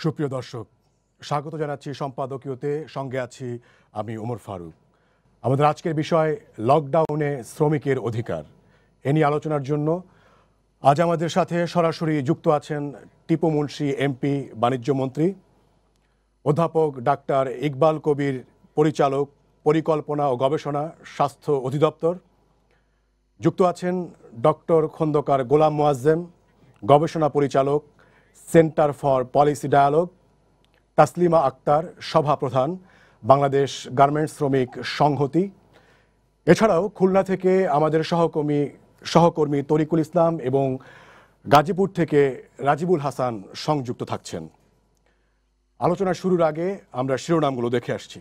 সুপ্রিয় দর্শক, স্বাগত জানাচ্ছি সম্পাদকীয়তে। সঙ্গে আছি আমি ওমর ফারুক। আমাদের আজকের বিষয় লকডাউনে শ্রমিকের অধিকার। এ নিয়ে আলোচনার জন্য আজ আমাদের সাথে সরাসরি যুক্ত আছেন টিপু মুন্সি এমপি, বাণিজ্য মন্ত্রী, অধ্যাপক ডাক্তার ইকবাল কবির, পরিচালক পরিকল্পনা ও গবেষণা, স্বাস্থ্য অধিদপ্তর। যুক্ত আছেন ডক্টর খন্দকার গোলাম মোয়াজ্জেম, গবেষণা পরিচালক, centre for policy dialogue, Taslima Akter, সভাপ্রধান, বাংলাদেশ গার্মেন্টস শ্রমিক সংহতি। এছাড়াও খুলনা থেকে আমাদের সহকর্মী তরিকুল ইসলাম এবং গাজীপুর থেকে রাজিবুল হাসান সংযুক্ত থাকছেন। আলোচনা শুরুর আগে আমরা শিরোনামগুলো দেখে আসছি।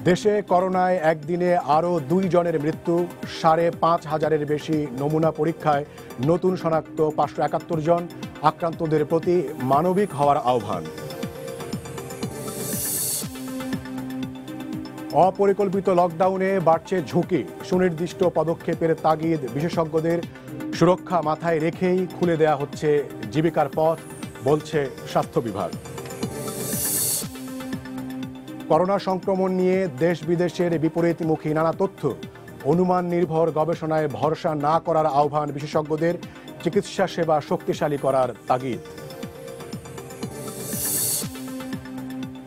দেশে করোনায় একদিনে আরও 2 জনের মৃত্যু, 5,500-এর বেশি নমুনা পরীক্ষায় নতুন শনাক্ত 571 জন। আক্রান্তদের প্রতি মানবিক হওয়ার আহ্বান। অপরিকল্পিত লকডাউনে বাড়ছে ঝুঁকি, সুনির্দিষ্ট পদক্ষেপের তাগিদ বিশেষজ্ঞদের। সুরক্ষা মাথায় রেখেই খুলে দেয়া হচ্ছে জীবিকার পথ, বলছে স্বাস্থ্য বিভাগ। করোনা সংক্রমণ নিয়ে দেশ বিদেশের বিপরীতমুখী নানা তথ্য, অনুমান নির্ভর গবেষণায় ভরসা না করার আহ্বান বিশেষজ্ঞদের। চিকিৎসা সেবা শক্তিশালী করার তাগিদ।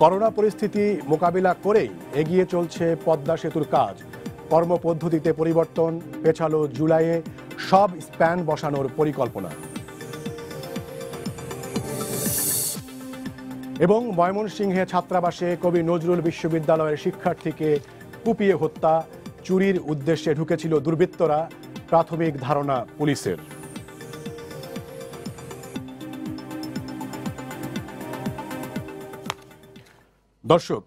করোনা পরিস্থিতি মোকাবিলা করেই এগিয়ে চলছে পদ্মা সেতুর কাজ। কর্মপদ্ধতিতে পরিবর্তন, পেছালো জুলাইয়ে সব স্প্যান বসানোর পরিকল্পনা। এবং ময়মনসিংহে ছাত্রাবাসে কবি নজরুল বিশ্ববিদ্যালয়ের শিক্ষার্থীকে কুপিয়ে হত্যা, চুরির উদ্দেশ্যে ঢুকেছিল দুর্বৃত্তরা, প্রাথমিক ধারণা পুলিশের। দর্শক,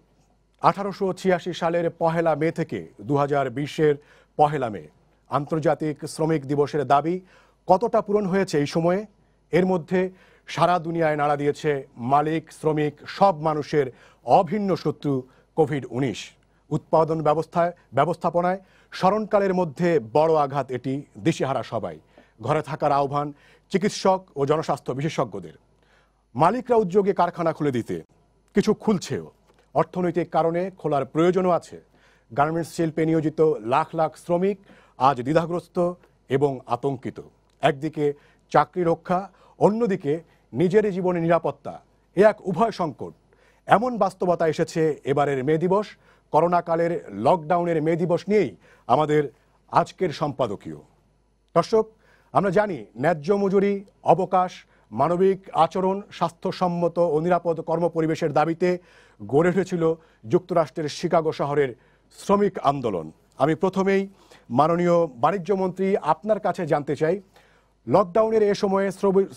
1886 সালের 1 মে থেকে 2020-এর 1 মে আন্তর্জাতিক শ্রমিক দিবসের দাবি কতটা পূরণ হয়েছে এই সময়ে? এর মধ্যে সারা দুনিয়ায় নাড়া দিয়েছে মালিক শ্রমিক সব মানুষের অভিন্ন শত্রু কোভিড-19। উৎপাদন ব্যবস্থাপনায় স্মরণকালের মধ্যে বড় আঘাত এটি, দিশেহারা সবাই। ঘরে থাকার আহ্বান চিকিৎসক ও জনস্বাস্থ্য বিশেষজ্ঞদের। মালিকরা উদ্যোগে কারখানা খুলে দিতে, কিছু খুলছেও। অর্থনৈতিক কারণে খোলার প্রয়োজনও আছে। গার্মেন্টস শিল্পে নিয়োজিত লাখ লাখ শ্রমিক আজ দ্বিধাগ্রস্ত এবং আতঙ্কিত। একদিকে চাকরি রক্ষা, অন্যদিকে নিজের জীবনে নিরাপত্তা, এ এক উভয় সংকট। এমন বাস্তবতা এসেছে এবারের মে দিবস। করোনাকালের লকডাউনের মে দিবস নিয়েই আমাদের আজকের সম্পাদকীয়। দর্শক, আমরা জানি ন্যায্য মজুরি, অবকাশ, মানবিক আচরণ, স্বাস্থ্যসম্মত ও নিরাপদ কর্মপরিবেশের দাবিতে গড়ে উঠেছিল যুক্তরাষ্ট্রের শিকাগো শহরের শ্রমিক আন্দোলন। আমি প্রথমেই মাননীয় বাণিজ্য মন্ত্রী আপনার কাছে জানতে চাই, লকডাউনের এ সময়ে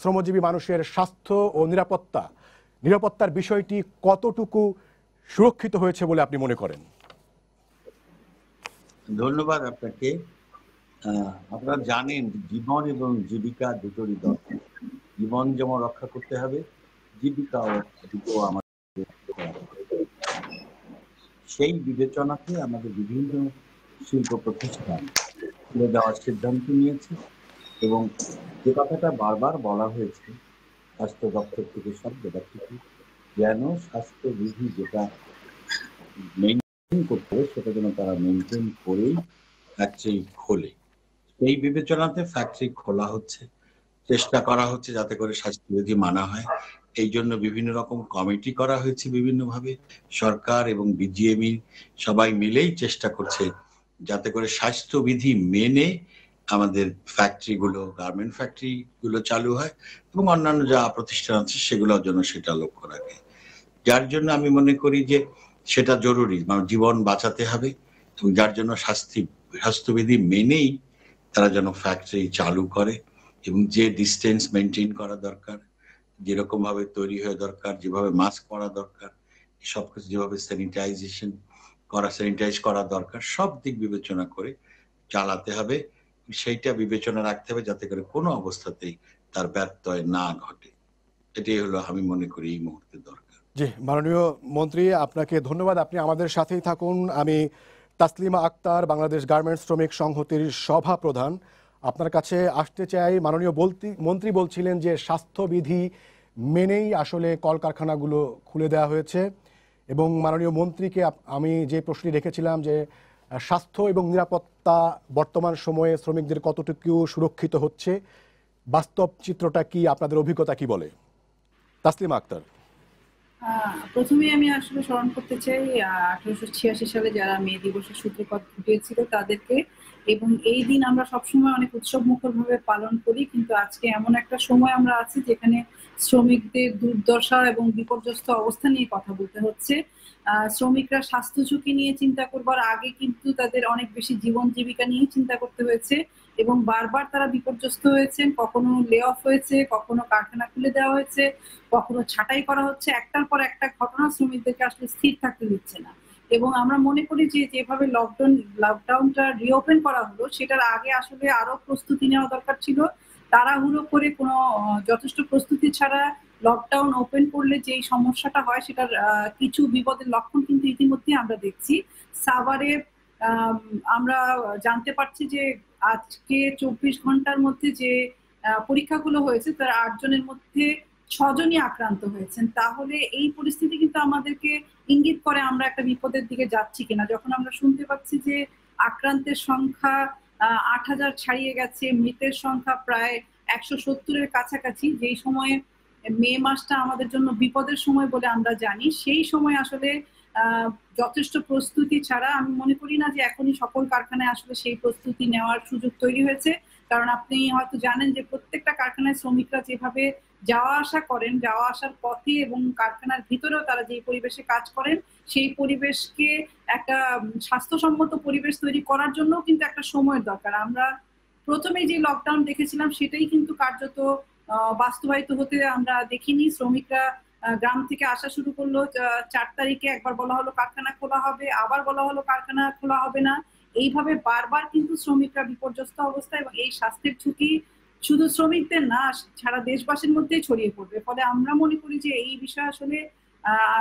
শ্রমজীবী মানুষের স্বাস্থ্য ও নিরাপত্তার বিষয়টি কতটুকু সুরক্ষিত হয়েছে বলে আপনি মনে করেন? ধন্যবাদ আপনাকে। আপনারা জানেন জীবন এবং জীবিকা দুটোরই দরকার। জীবন যেমন রক্ষা করতে হবে, জীবিকাও আমাদের সেই বিবেচনাতে আমাদের বিভিন্ন শিল্প প্রতিষ্ঠান খুলে দেওয়ার সিদ্ধান্ত নিয়েছে। এবং যে কথাটা বারবার বলা হয়েছে স্বাস্থ্য দপ্তর থেকে, সব জায়গা থেকে, যেন স্বাস্থ্যবিধি যেটা মেনটেন করতে হবে সেটা যেন তারা মেনটেন করেই ফ্যাক্টরি খোলে। এই বিবেচনাতে ফ্যাক্টরি খোলা হচ্ছে, চেষ্টা করা হচ্ছে যাতে করে স্বাস্থ্যবিধি মানা হয়। এই জন্য বিভিন্ন রকম কমিটি করা হয়েছে বিভিন্নভাবে। সরকার এবং বিজিএমই সবাই মিলেই চেষ্টা করছে যাতে করে স্বাস্থ্যবিধি মেনে আমাদের ফ্যাক্টরিগুলো, গার্মেন্ট ফ্যাক্টরিগুলো চালু হয় এবং অন্যান্য যা প্রতিষ্ঠান আছে সেগুলোর জন্য সেটা লক্ষ্য রাখে। যার জন্য আমি মনে করি যে সেটা জরুরি, মানে জীবন বাঁচাতে হবে এবং যার জন্য স্বাস্থ্যবিধি মেনেই তারা যেন ফ্যাক্টরি চালু করে এবং যে ডিস্টেন্স মেনটেন করা দরকার, যেরকম ভাবে তৈরি হয়ে দরকার, যেভাবে মাস্ক পরা দরকার, সবকিছু যেভাবে স্যানিটাইজ করা দরকার, সব দিক বিবেচনা করে চালাতে হবে। সেইটা বিবেচনা রাখতে হবে যাতে করে কোনো অবস্থাতেই তার ব্যত্যয় না ঘটে। এটাই হলো আমি মনে করি এই মুহূর্তে দরকার। জি, মাননীয় মন্ত্রী, আপনাকে ধন্যবাদ। আপনি আমাদের সাথেই থাকুন। আমি তাসলিমা আক্তার, বাংলাদেশ গার্মেন্টস শ্রমিক সংহতির সভাপ্রধান। আপনার কাছে আসতে চাই। মাননীয় মন্ত্রী বলছিলেন যে স্বাস্থ্যবিধি মেনেই আসলে কলকারখানাগুলো খুলে দেওয়া হয়েছে, এবং মাননীয় মন্ত্রীকে আমি যে প্রশ্নটি রেখেছিলাম যে স্বাস্থ্য এবং নিরাপত্তা বর্তমান সময়ে শ্রমিকদের কতটুকু সুরক্ষিত হচ্ছে, বাস্তব চিত্রটা কি, আপনাদের অভিজ্ঞতা কি বলে? তাসলিমা আক্তার। প্রথমে আমি আসলে স্মরণ করতে চাই 1886 সালে যারা মে দিবসের সূত্রপাত ঘটিয়েছিল তাদেরকে, এবং এই দিন আমরা সবসময় অনেক উৎসব মুখর ভাবে পালন করি, কিন্তু আজকে এমন একটা সময় আমরা আছি যেখানে শ্রমিকদের দুর্দশা এবং বিপর্যস্ত অবস্থা নিয়ে কথা বলতে হচ্ছে। শ্রমিকরা স্বাস্থ্য ঝুঁকি নিয়ে চিন্তা করবার আগে কিন্তু তাদের অনেক বেশি জীবন জীবিকা নিয়ে চিন্তা করতে হয়েছে, এবং বারবার তারা বিপর্যস্ত হয়েছেন। কখনো লে অফ হয়েছে, কখনো কারখানা খুলে দেওয়া হয়েছে, কখনো ছাঁটাই করা হচ্ছে। একটার পর একটা ঘটনা শ্রমিকদেরকে আসলে স্থির থাকতে দিচ্ছে না। এবং আমরা মনে করি যে যেভাবে লকডাউনটা রিওপেন করা হলো, সেটার আগে আসলে আরো প্রস্তুতি নেওয়া দরকার ছিল। তাড়াহুড়ো করে কোনো যথেষ্ট প্রস্তুতি ছাড়া লকডাউন ওপেন করলে যেই সমস্যাটা হয়, সেটার কিছু বিপদের লক্ষণ কিন্তু ইতিমধ্যে আমরা দেখছি। সাভারে আমরা জানতে পারছি যে আজকে 24 ঘন্টার মধ্যে যে পরীক্ষাগুলো হয়েছে তার 8 জনের মধ্যে 6 জনই আক্রান্ত হয়েছেন। তাহলে এই পরিস্থিতি কিন্তু আমাদেরকে ইঙ্গিত করে আমরা একটা বিপদের দিকে যাচ্ছি কিনা। যখন আমরা শুনতে পাচ্ছি যে আক্রান্তের সংখ্যা 8,000 ছাড়িয়ে গেছে, মৃতের সংখ্যা প্রায় 170-এর কাছাকাছি, যেই সময়ে মে মাসটা আমাদের জন্য বিপদের সময় বলে আমরা জানি, সেই সময় আসলে যথেষ্ট প্রস্তুতি ছাড়া আমি মনে করি না যে এখনই সকল কারখানায় আসলে সেই প্রস্তুতি নেওয়ার সুযোগ তৈরি হয়েছে। কারণ আপনি হয়তো জানেন যে প্রত্যেকটা কারখানায় শ্রমিকরা যেভাবে যাওয়া আসা করেন, যাওয়া আসার পথে এবং কারখানার ভিতরেও তারা যে পরিবেশে কাজ করেন, সেই পরিবেশকে একটা স্বাস্থ্যসম্মত পরিবেশ তৈরি করার জন্য কিন্তু একটা সময়ের দরকার। আমরা প্রথমে যে লকডাউন দেখেছিলাম সেটাই কিন্তু কার্যত বাস্তবায়িত হতে আমরা দেখিনি। শ্রমিকরা গ্রাম থেকে আসা শুরু করলো। 4 তারিখে একবার বলা হলো কারখানা খোলা হবে, আবার বলা হলো কারখানা খোলা হবে না। এইভাবে বারবার কিন্তু শ্রমিকরা বিপর্যস্ত অবস্থা, এবং এই স্বাস্থ্যের ঝুঁকি শুধু শ্রমিকদের না, সারা দেশবাসীর মধ্যেই ছড়িয়ে পড়বে। ফলে আমরা মনে করি যে এই বিষয়ে আসলে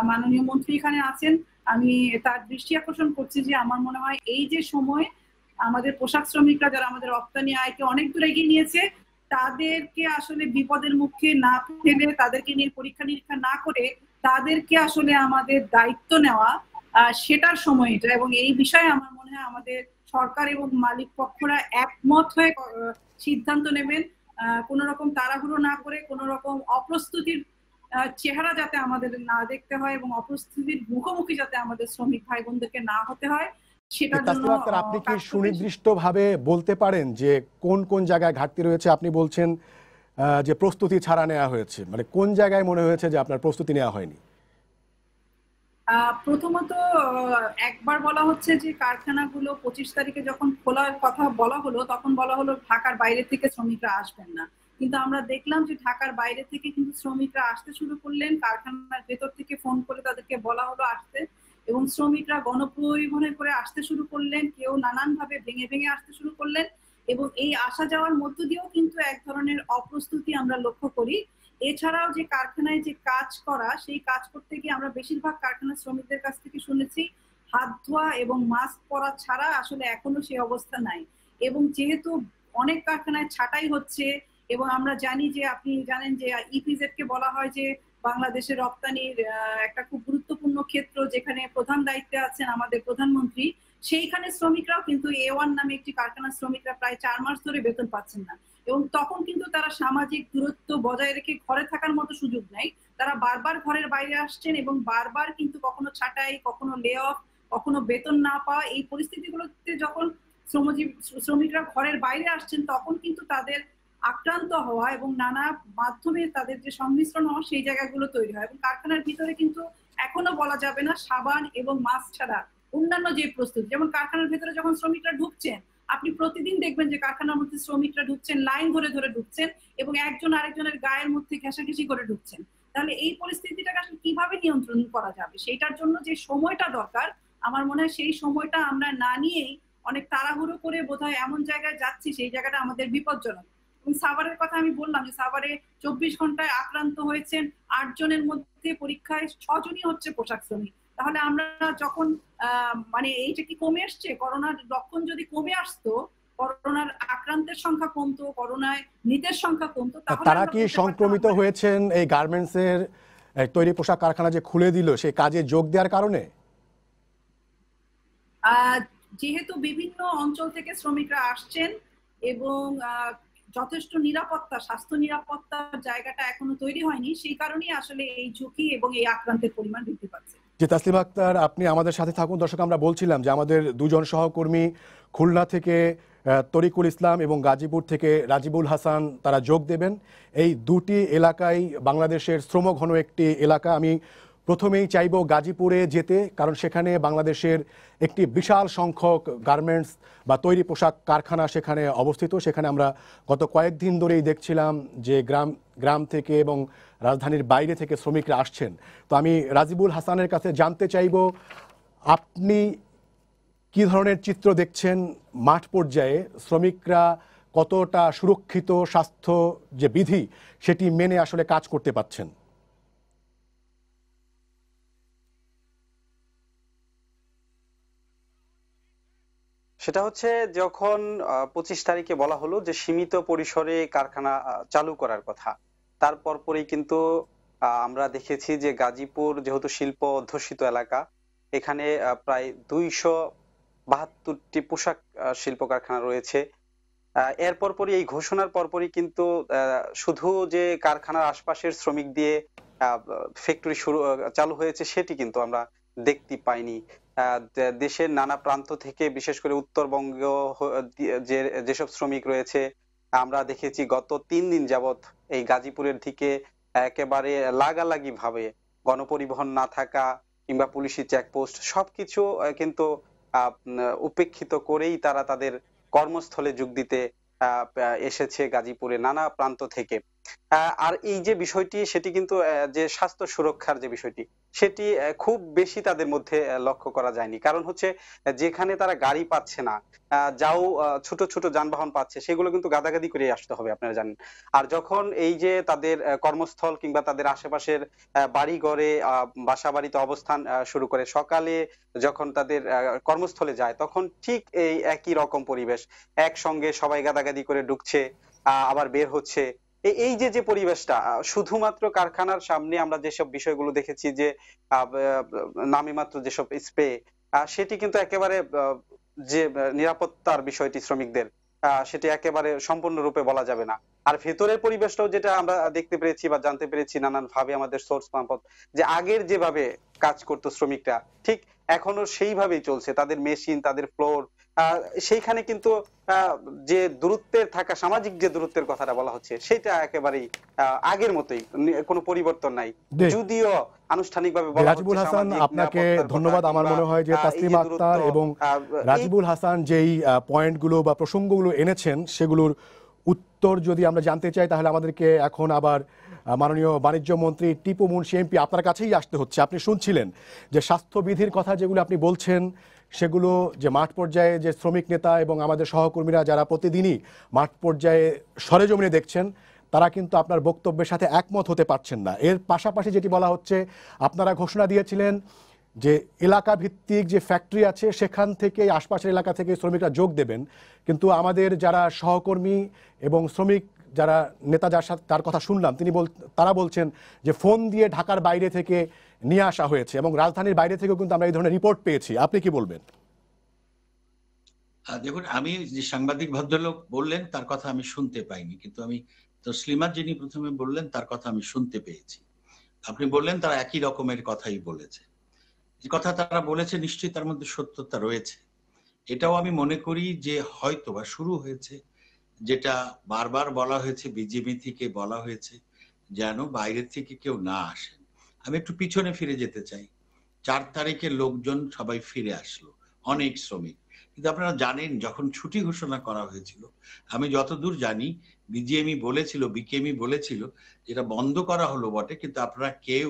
মাননীয় মন্ত্রী এখানে আছেন, আমি তার দৃষ্টি আকর্ষণ করছি যে আমার মনে হয় এই যে সময় আমাদের পোশাক শ্রমিকরা যারা আমাদের রপ্তানি আয়কে অনেক দূর এগিয়ে নিয়েছে, তাদেরকে আসলে বিপদের মুখে না ফেলে, তাদেরকে নিয়ে পরীক্ষা নিরীক্ষা না করে তাদেরকে আসলে আমাদের দায়িত্ব নেওয়া, সেটার সময় এটা। এবং এই বিষয়ে আমার মনে হয় আমাদের সরকার এবং মালিক পক্ষরা একমত হয়ে সিদ্ধান্ত নেবেন। কোন রকম তাড়াহুড়ো না করে, কোন রকম অপ্রস্তুতির চেহারা যাতে আমাদের না দেখতে হয়, এবং অপ্রস্তুতির মুখোমুখি যাতে আমাদের শ্রমিক ভাই বোনদেরকে না হতে হয়, সেটার জন্য আপনি কি সুনির্দিষ্টভাবে বলতে পারেন যে কোন কোন জায়গায় ঘাটতি রয়েছে? আপনি বলছেন যে প্রস্তুতি ছাড়া নেওয়া হয়েছে, মানে কোন জায়গায় মনে হয়েছে যে আপনার প্রস্তুতি নেওয়া হয়নি? প্রথমত একবার বলা হচ্ছে যে কারখানাগুলো 25 তারিখে যখন খোলার কথা বলা হলো, তখন বলা হলো ঢাকার বাইরে থেকে শ্রমিকরা আসবেন না। কিন্তু আমরা দেখলাম যে ঢাকার বাইরে থেকে কিন্তু শ্রমিকরা আসতে শুরু করলেন। কারখানার ভেতর থেকে ফোন করে তাদেরকে বলা হলো আসতে, এবং শ্রমিকরা গণপরিবহনে করে আসতে শুরু করলেন। কেউ নানান ভাবে ভেঙে ভেঙে আসতে শুরু করলেন, এবং এই আসা যাওয়ার মধ্য দিয়েও কিন্তু এক ধরনের অপ্রস্তুতি আমরা লক্ষ্য করি। এছাড়াও যে কারখানায় যে কাজ করা, সেই কাজ করতে গিয়ে আমরা বেশিরভাগ কারখানার শ্রমিকদের কাছ থেকে শুনেছি হাত ধোয়া এবং মাস্ক পরা ছাড়া আসলে এখনো সেই অবস্থা নাই। এবং যেহেতু অনেক কারখানায় ছাঁটাই হচ্ছে, এবং আমরা জানি যে, আপনি জানেন যে ইপিজেড কে বলা হয় যে বাংলাদেশের রপ্তানির একটা খুব গুরুত্বপূর্ণ ক্ষেত্র, যেখানে প্রধান দায়িত্বে আছেন আমাদের প্রধানমন্ত্রী। সেইখানে শ্রমিকরাও কিন্তু A1 নামে একটি কারখানার শ্রমিকরা প্রায় 4 মাস ধরে বেতন পাচ্ছেন না, এবং তখন কিন্তু তারা সামাজিক দূরত্ব বজায় রেখে ঘরে থাকার মতো সুযোগ নেই। তারা বারবার ঘরের বাইরে আসছেন, এবং বারবার কিন্তু কখনো ছাঁটাই, কখনো লে অফ, কখনো বেতন না পাওয়া, এই পরিস্থিতিগুলোতে যখন শ্রমিকরা ঘরের বাইরে আসছেন, তখন কিন্তু তাদের আক্রান্ত হওয়া এবং নানা মাধ্যমে তাদের যে সংমিশ্রণ হওয়া, সেই জায়গাগুলো তৈরি হয়। এবং কারখানার ভিতরে কিন্তু এখনো বলা যাবে না সাবান এবং মাস্ক ছাড়া অন্যান্য যে প্রস্তুতি, যেমন কারখানার ভেতরে যখন শ্রমিকরা ঢুকছেন, আপনি প্রতিদিন দেখবেন যে কারখানার মধ্যে শ্রমিকরা ঢুকছেন, লাইন ধরে ধরে ঢুকছেন, এবং একজন আরেকজনের গায়ের মধ্যে ঘেঁষাঘেঁষি করে ঢুকছেন। তাহলে এই পরিস্থিতিটাকে আসলে কিভাবে নিয়ন্ত্রণ করা যাবে, সেইটার জন্য যে সময়টা দরকার, আমার মনে হয় সেই সময়টা আমরা না নিয়েই অনেক তাড়াহুড়ো করে বোধহয় এমন জায়গায় যাচ্ছি, সেই জায়গাটা আমাদের বিপজ্জনক। এবং সাভারের কথা আমি বললাম যে সাভারে 24 ঘন্টায় আক্রান্ত হয়েছেন 8 জনের মধ্যে পরীক্ষায় 6 জনই হচ্ছে পোশাক শ্রমিক। তাহলে আমরা যখন মানে এইটা কি কমে আসছে, করোনার লক্ষণ যদি কমে আসতো, করোনার আক্রান্তের সংখ্যা কমতো, করোনায় মৃতের সংখ্যা কমতো, তাহলে তারা আমরা কি বলতে পারতাম সংক্রমিত আমরা হয়েছেন এই গার্মেন্টসের তৈরি পোশাক কারখানা যে খুলে দিল সেই কাজে যোগ দেওয়ার কারণে? আহ, যেহেতু বিভিন্ন অঞ্চল থেকে শ্রমিকরা আসছেন এবং যথেষ্ট নিরাপত্তা, স্বাস্থ্য নিরাপত্তার জায়গাটা এখনো তৈরি হয়নি, সেই কারণেই আসলে এই ঝুঁকি এবং এই আক্রান্তের পরিমাণ বৃদ্ধি পাচ্ছে। যে তাসলিমা আক্তার, আপনি আমাদের সাথে থাকুন। দর্শক, আমরা বলছিলাম যে আমাদের দুজন সহকর্মী খুলনা থেকে তরিকুল ইসলাম এবং গাজীপুর থেকে রাজিবুল হাসান তারা যোগ দেবেন। এই দুটি এলাকায় বাংলাদেশের শ্রমঘন একটি এলাকা। আমি প্রথমেই চাইব গাজীপুরে যেতে, কারণ সেখানে বাংলাদেশের একটি বিশাল সংখ্যক গার্মেন্টস বা তৈরি পোশাক কারখানা সেখানে অবস্থিত। সেখানে আমরা গত কয়েকদিন ধরেই দেখছিলাম যে গ্রাম থেকে এবং রাজধানীর বাইরে থেকে শ্রমিকরা আসছেন। তো আমি রাজিবুল হাসানের কাছে জানতে চাইব, আপনি কি ধরনের চিত্র দেখছেন মাঠ পর্যায়ে? শ্রমিকরা কতটা সুরক্ষিত, স্বাস্থ্য যে বিধি সেটি মেনে আসলে কাজ করতে পারছেন? সেটা হচ্ছে যখন 25 তারিখে বলা হলো যে সীমিত পরিসরে কারখানা চালু করার কথা, তারপর পরেই কিন্তু আমরা দেখেছি যে গাজীপুর যেহেতু শিল্প অধ্যুষিত এলাকা, এখানে প্রায় 272টি পোশাক শিল্প কারখানা রয়েছে। এর পরপরই, এই ঘোষণার পরপরই কিন্তু শুধু যে কারখানার আশপাশের শ্রমিক দিয়ে ফ্যাক্টরি চালু হয়েছে সেটি কিন্তু আমরা দেখতে পাইনি। দেশের নানা প্রান্ত থেকে, বিশেষ করে উত্তরবঙ্গ যেসব শ্রমিক রয়েছে, আমরা দেখেছি গত 3 দিন যাবত এই গাজীপুরের দিকে একেবারে লাগালাগি ভাবে গণপরিবহন না থাকা কিংবা পুলিশি চেকপোস্ট সবকিছু কিন্তু উপেক্ষিত করেই তারা তাদের কর্মস্থলে যোগ দিতে এসেছে গাজীপুরে নানা প্রান্ত থেকে। আর এই যে বিষয়টি, সেটি কিন্তু যে স্বাস্থ্য সুরক্ষার যে বিষয়টি, সেটি খুব বেশি তাদের মধ্যে লক্ষ্য করা যায়নি। কারণ হচ্ছে যেখানে তারা গাড়ি পাচ্ছে না, যাও ছোট ছোট যানবাহন পাচ্ছে, সেগুলো কিন্তু গাদাগাদি করে আসতে হবে, আপনারা জানেন। আর যখন এই যে তাদের কর্মস্থল কিংবা তাদের আশেপাশের বাড়ি ঘরে, বাসা বাড়িতে অবস্থান শুরু করে, সকালে যখন তাদের কর্মস্থলে যায়, তখন ঠিক এই একই রকম পরিবেশ, একসঙ্গে সবাই গাদাগাদি করে ঢুকছে, আবার বের হচ্ছে। এই যে যে পরিবেশটা, শুধুমাত্র কারখানার সামনে আমরা যেসব বিষয়গুলো দেখেছি যে নামে মাত্র যেসব স্প্রে, সেটি কিন্তু একেবারে যে নিরাপত্তার বিষয়টি শ্রমিকদের, সেটি একেবারে সম্পূর্ণরূপে বলা যাবে না। আর ভেতরের পরিবেশটাও যেটা আমরা দেখতে পেরেছি বা জানতে পেরেছি নানান ভাবে আমাদের সোর্স মারফত, যে আগের যেভাবে কাজ করতো শ্রমিকরা, ঠিক এখনো সেইভাবেই চলছে। তাদের মেশিন, তাদের ফ্লোর, সেইখানে কিন্তু যে দূরত্বের থাকা, সামাজিক যে দূরত্বের কথাটা বলা হচ্ছে, সেটা একেবারেই আগের মতোই, কোনো পরিবর্তন নাই। যদিও আনুষ্ঠানিকভাবে বলা হচ্ছে রাজিবুল হাসান, সামাজিক আপনাকে নিরাপত্তার ধন্যবাদ। কথা আমার কিংবা মনে হয় যে এই যে তাসলিমা দূরত্ব, আক্তার এবং রাজিবুল হাসান যেই পয়েন্টগুলো বা প্রসঙ্গগুলো এনেছেন, সেগুলোর উত্তর যদি আমরা জানতে চাই, তাহলে আমাদেরকে এখন আবার মাননীয় বাণিজ্য মন্ত্রী টিপু মুনশি এমপি আপনার কাছেই আসতে হচ্ছে। আপনি শুনছিলেন যে স্বাস্থ্যবিধির কথা যেগুলো আপনি বলছেন, সেগুলো যে মাঠ পর্যায়ে যে শ্রমিক নেতা এবং আমাদের সহকর্মীরা যারা প্রতিদিনই মাঠ পর্যায়ে সরেজমিনে দেখছেন, তারা কিন্তু আপনার বক্তব্যের সাথে একমত হতে পারছেন না। এর পাশাপাশি যেটি বলা হচ্ছে, আপনারা ঘোষণা দিয়েছিলেন যে এলাকা ভিত্তিক যে ফ্যাক্টরি আছে সেখান থেকে, আশপাশের এলাকা থেকে শ্রমিকরা যোগ দেবেন, কিন্তু আমাদের যারা সহকর্মী এবং শ্রমিক যারা নেতা যার সাথে তার কথা শুনলাম, তারা বলছেন যে ফোন দিয়ে ঢাকার বাইরে থেকে নিয়ে আসা হয়েছে এবং রাজধানীর বাইরে থেকেও কিন্তু আমরা এই ধরনের রিপোর্ট পেয়েছি। আপনি কি বলবেন? দেখুন, আমি যে সাংবাদিক ভদ্রলোক বললেন তার কথা আমি শুনতে পাইনি, কিন্তু আমি তসলিমা যিনি প্রথমে বললেন তার কথা আমি শুনতে পেয়েছি। আপনি বললেন তারা একই রকমের কথাই বলেছে। যে কথা তারা বলেছে নিশ্চয়ই তার মধ্যে সত্যতা রয়েছে। এটাও আমি মনে করি যে হয়তো বা শুরু হয়েছে, যেটা বারবার বলা হয়েছে, বিজেপি থেকে বলা হয়েছে যেন বাইরের থেকে কেউ না আসেন। আমি একটু পিছনে ফিরে যেতে চাই। 4 তারিখে লোকজন সবাই ফিরে আসলো, অনেক শ্রমিক। কিন্তু আপনারা জানেন, যখন ছুটি ঘোষণা করা হয়েছিল, আমি যতদূর জানি বিকেএমই বলেছিল যেটা বন্ধ করা হলো বটে, কিন্তু আপনারা কেউ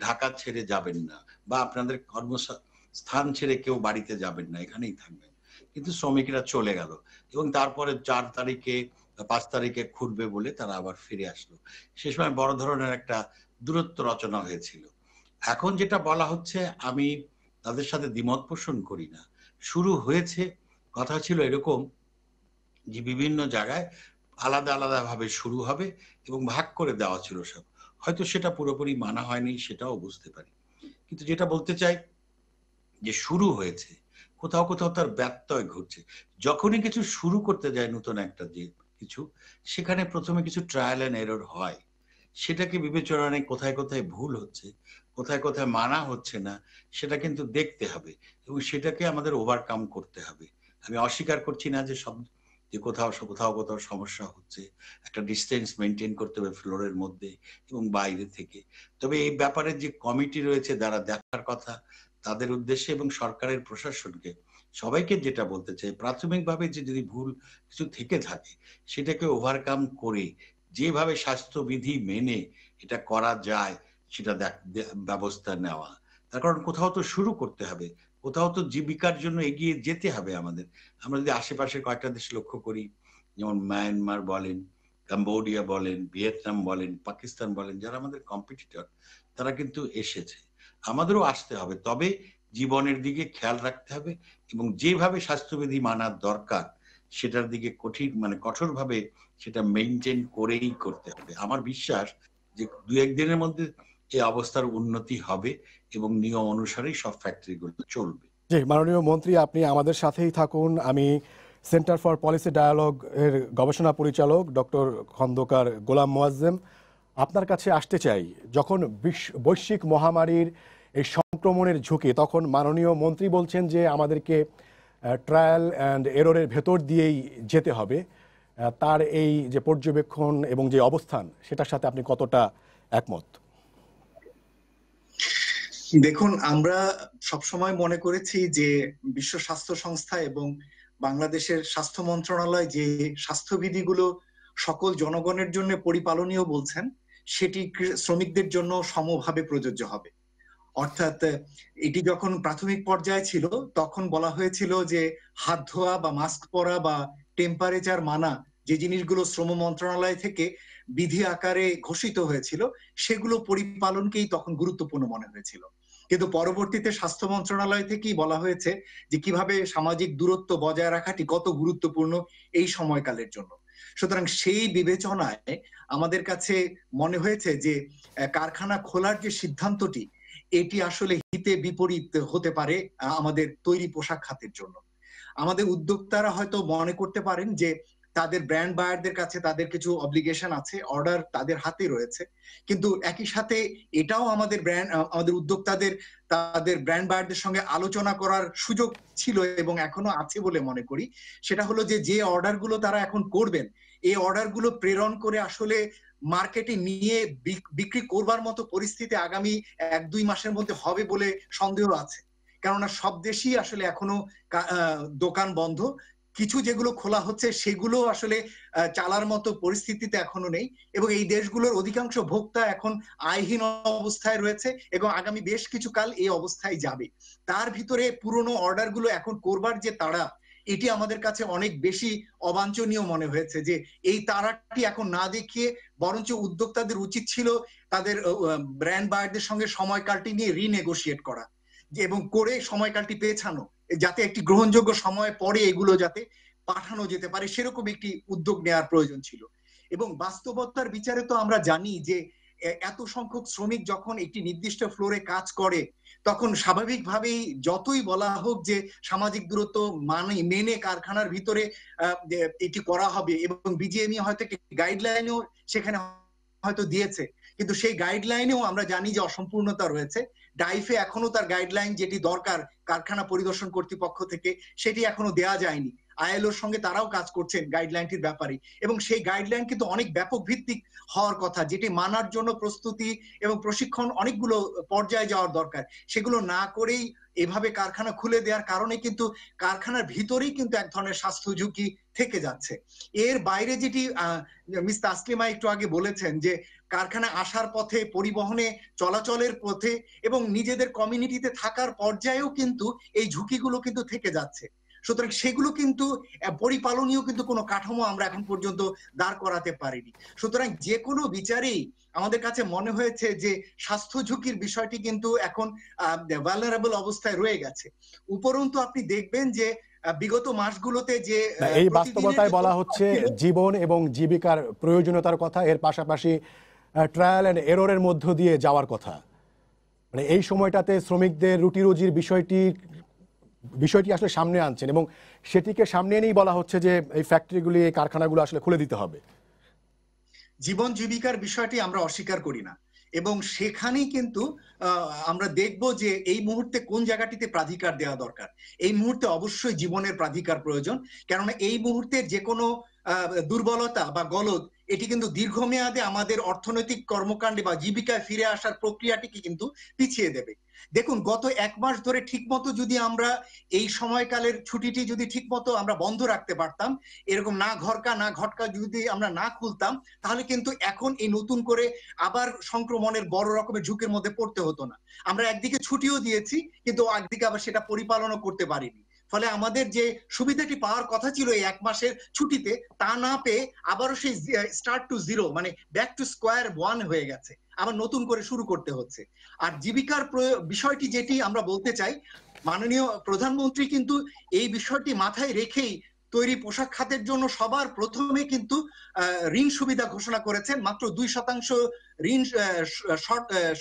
ঢাকা ছেড়ে যাবেন না বা আপনাদের কর্মস্থান ছেড়ে কেউ বাড়িতে যাবেন না, এখানেই থাকবেন। কিন্তু শ্রমিকরা চলে গেল এবং তারপরে 4 তারিখে 5 তারিখে খুলবে বলে তারা আবার ফিরে আসলো। সে সময় বড় ধরনের একটা দূরত্ব রচনা হয়েছিল। এখন যেটা বলা হচ্ছে, আমি তাদের সাথে দ্বিমত পোষণ করি না। শুরু হয়েছে, কথা ছিল এরকম যে বিভিন্ন জায়গায় আলাদা আলাদা ভাবে শুরু হবে এবং ভাগ করে দেওয়া ছিল সব। হয়তো সেটা পুরোপুরি মানা হয়নি, সেটাও বুঝতে পারি। কিন্তু যেটা বলতে চাই যে শুরু হয়েছে, কোথাও কোথাও তার ব্যত্যয় ঘটছে। যখনই কিছু শুরু করতে যায় নতুন একটা যে কিছু, সেখানে প্রথমে কিছু ট্রায়াল এন্ড এরর হয়। সেটাকে বিবেচনায় কোথায় কোথায় ভুল হচ্ছে, কোথায় কোথায় মানা হচ্ছে না, সেটা কিন্তু দেখতে হবে এবং সেটাকে আমাদের ওভারকাম করতে হবে। আমি অস্বীকার করছি না যে সব, যে কোথাও কোথাও কোথাও সমস্যা হচ্ছে, একটা ডিস্টেন্স মেনটেন করতে হবে ফ্লোরের মধ্যে এবং বাইরে থেকে। তবে এই ব্যাপারে যে কমিটি রয়েছে যারা দেখার কথা, তাদের উদ্দেশ্যে এবং সরকারের প্রশাসনকে সবাইকে যেটা বলতে চাই, প্রাথমিকভাবে যে যদি ভুল কিছু থেকে থাকে সেটাকে ওভারকাম করে যেভাবে স্বাস্থ্যবিধি মেনে এটা করা যায় সেটা ব্যবস্থা নেওয়া। তার কারণ কোথাও তো শুরু করতে হবে, কোথাও তো জীবিকার জন্য এগিয়ে যেতে হবে আমাদের। আমরা যদি আশেপাশে কয়েকটা দেশ লক্ষ্য করি, যেমন মায়ানমার বলেন, কম্বোডিয়া বলেন, ভিয়েতনাম বলেন, পাকিস্তান বলেন, যারা আমাদের কম্পিটিটর, তারা কিন্তু এসেছে। আমাদেরও আসতে হবে, তবে জীবনের দিকে খেয়াল রাখতে হবে এবং যেভাবে স্বাস্থ্যবিধি মানার দরকার সেটার দিকে কঠোরভাবে সেটা মেনটেন করেই করতে হবে। আমার বিশ্বাস যে দু একদিনের মধ্যে এই অবস্থার উন্নতি হবে এবং নিয়ম অনুসারেই সব ফ্যাক্টরিগুলো চলবে। জি, মাননীয় মন্ত্রী, আপনি আমাদের সাথেই থাকুন। আমি সেন্টার ফর পলিসি ডায়ালগ এর গবেষণা পরিচালক ডক্টর খন্দকার গোলাম মোয়াজ্জেম আপনার কাছে আসতে চাই। যখন বৈশ্বিক মহামারীর এই সংক্রমণের ঝুঁকি, তখন মাননীয় মন্ত্রী বলছেন যে আমাদেরকে ট্রায়াল অ্যান্ড এররের ভেতর দিয়েই যেতে হবে। তার এই যে পর্যবেক্ষণ এবং যে অবস্থান, সেটার সাথে আপনি কতটা একমত? দেখুন, আমরা সবসময় মনে করেছি যে বিশ্ব স্বাস্থ্য সংস্থা এবং বাংলাদেশের স্বাস্থ্য মন্ত্রণালয় যে স্বাস্থ্যবিধিগুলো সকল জনগণের জন্য পরিপালনীয় বলছেন, সেটি শ্রমিকদের জন্য সমভাবে প্রযোজ্য হবে। অর্থাৎ এটি যখন প্রাথমিক পর্যায়ে ছিল তখন বলা হয়েছিল যে হাত ধোয়া বা মাস্ক পরা বা টেম্পারেচার মানা, যে জিনিসগুলো শ্রম মন্ত্রণালয় থেকে বিধি আকারে ঘোষিত হয়েছিল, সেগুলো পরিপালনকেই তখন গুরুত্বপূর্ণ মনে হয়েছিল। কিন্তু পরবর্তীতে স্বাস্থ্য মন্ত্রণালয় থেকেই বলা হয়েছে যে কিভাবে সামাজিক দূরত্ব বজায় রাখাটি কত গুরুত্বপূর্ণ এই সময়কালের জন্য। সুতরাং সেই বিবেচনায় আমাদের কাছে মনে হয়েছে যে কারখানা খোলার যে সিদ্ধান্তটি, এটি আসলে হিতে বিপরীত হতে পারে আমাদের তৈরি পোশাক খাতের জন্য। আমাদের উদ্যোক্তারা হয়তো মনে করতে পারেন যে তাদের ব্র্যান্ড বায়ারদের কাছে তাদের কিছু অব্লিগেশন আছে, অর্ডার তাদের হাতে রয়েছে, কিন্তু একই সাথে এটাও আমাদের উদ্যোক্তাদের তাদের ব্র্যান্ড বায়ারদের সঙ্গে আলোচনা করার সুযোগ ছিল এবং এখনো আছে বলে মনে করি। সেটা হলো যে অর্ডারগুলো তারা এখন করবেন, এই অর্ডারগুলো প্রেরণ করে আসলে মার্কেটে নিয়ে বিক্রি করবার মতো পরিস্থিতি আগামী 1-2 মাসের মধ্যে হবে বলে সন্দেহ আছে। কেননা সব দেশই আসলে এখনো দোকান বন্ধ, কিছু যেগুলো খোলা হচ্ছে সেগুলো আসলে চালার মতো পরিস্থিতিতে এখনো নেই এবং এই দেশগুলোর অধিকাংশ ভোক্তা এখন আয়হীন অবস্থায় রয়েছে এবং আগামী বেশ কিছু কাল এই অবস্থায় যাবে। তার ভিতরে পুরনো অর্ডারগুলো এখন করবার যে তাড়া, এটি আমাদের কাছে অনেক বেশি অবাঞ্ছনীয় মনে হয়েছে। যে এই তাড়াটি এখন না দেখিয়ে বরঞ্চ উদ্যোক্তাদের উচিত ছিল তাদের ব্র্যান্ড বায়ারদের সঙ্গে সময়কালটি নিয়ে রিনেগোশিয়েট করা এবং করে সময়কালটি পেছানো, যাতে একটি গ্রহণযোগ্য সময় পরে এগুলো যাতে পাঠানো যেতে পারে, সেরকম একটি উদ্যোগ নেওয়ার প্রয়োজন ছিল। এবং বাস্তবতার বিচারে তো আমরা জানি যে এত সংখ্যক শ্রমিক যখন একটি নির্দিষ্ট ফ্লোরে কাজ করে, তখন স্বাভাবিকভাবেই যতই বলা হোক যে সামাজিক দূরত্ব মেনে কারখানার ভিতরে এটি করা হবে এবং বিজিএমই হয়তো গাইডলাইনও সেখানে হয়তো দিয়েছে, কিন্তু সেই গাইডলাইনেও আমরা জানি যে অসম্পূর্ণতা রয়েছে। ডাইফে এখনো তার গাইডলাইন যেটি দরকার কারখানা পরিদর্শন কর্তৃপক্ষ থেকে, সেটি এখনো দেয়া যায়নি। আইএলওর সঙ্গে তারাও কাজ করছেন গাইডলাইনটির ব্যাপারে এবং সেই গাইডলাইন কিন্তু অনেক ব্যাপক ভিত্তিক হওয়ার কথা, যেটি মানার জন্য প্রস্তুতি এবং প্রশিক্ষণ অনেকগুলো পর্যায়ে যাওয়ার দরকার। সেগুলো না করেই এভাবে কারখানা খুলে দেওয়ার কারণে কিন্তু কারখানার ভিতরেই কিন্তু এক ধরনের স্বাস্থ্য ঝুঁকি থেকে যাচ্ছে। এর বাইরে যেটি মিস তাসলিমা একটু আগে বলেছেন যে কারখানা আসার পথে, পরিবহনে চলাচলের পথে এবং নিজেদের কমিউনিটিতে থাকার পর্যায়েও কিন্তু এই ঝুঁকিগুলো কিন্তু থেকে যাচ্ছে। সুতরাং সেগুলো কিন্তু পরিপালনীয় কিন্তু কোনো কাঠামো আমরা এখন পর্যন্ত দাঁড় করাতে পারিনি। সুতরাং যে কোনো বিচারেই আমাদের কাছে মনে হয়েছে যে স্বাস্থ্য ঝুঁকির বিষয়টি কিন্তু এখন ভালনারেবল অবস্থায় রয়ে গেছে। উপরন্তু আপনি দেখবেন যে বিগত মাসগুলোতে যে না, এই প্রতিদিনের বাস্তবতায় যে বলা তথ্য হচ্ছে ছিল, জীবন এবং জীবিকার প্রয়োজনীয়তার কথা, এর পাশাপাশি ট্রায়াল অ্যান্ড এররের মধ্য দিয়ে যাওয়ার কথা। মানে এই সময়টাতে শ্রমিকদের রুটি রুজির বিষয়টি আসলে সামনে আনছেন এবং সেটিকে সামনে এনেই বলা হচ্ছে যে এই ফ্যাক্টরিগুলি, এই কারখানাগুলো আসলে খুলে দিতে হবে। জীবন জীবিকার বিষয়টি আমরা অস্বীকার করি না, এবং সেখানেই কিন্তু আমরা দেখব যে এই মুহূর্তে কোন জায়গাটিতে প্রাধিকার দেওয়া দরকার। এই মুহূর্তে অবশ্যই জীবনের প্রাধিকার প্রয়োজন, কেননা এই মুহূর্তে যে কোনো দুর্বলতা বা গলদ এটি কিন্তু দীর্ঘমেয়াদে আমাদের অর্থনৈতিক কর্মকাণ্ডে বা জীবিকায় ফিরে আসার প্রক্রিয়াটিকে কিন্তু পিছিয়ে দেবে। দেখুন, গত 1 মাস ধরে ঠিকমতো যদি আমরা এই সময়কালের ছুটিটি যদি ঠিকমতো আমরা বন্ধ রাখতে পারতাম, এরকম না ঘরকা না ঘটকা যদি আমরা না খুলতাম, তাহলে কিন্তু এখন এই নতুন করে আবার সংক্রমণের বড় রকমের ঝুঁকির মধ্যে পড়তে হতো না। আমরা একদিকে ছুটিও দিয়েছি, কিন্তু একদিকে আবার সেটা পরিপালনও করতে পারিনি। ফলে আমাদের যে সুবিধাটি পাওয়ার কথা ছিল এই 1 মাসের ছুটিতে, তা না পেয়ে আবারও সেই স্টার্ট টু জিরো, মানে ব্যাক টু স্কোয়ার ওয়ান হয়ে গেছে, আবার নতুন করে শুরু করতে হচ্ছে। আর জীবিকার বিষয়টি যেটি আমরা বলতে চাই, মাননীয় প্রধানমন্ত্রী কিন্তু এই বিষয়টি মাথায় রেখেই তৈরি পোশাক খাতের জন্য সবার প্রথমে কিন্তু ঋণ সুবিধা ঘোষণা করেছেন, মাত্র 2% ঋণ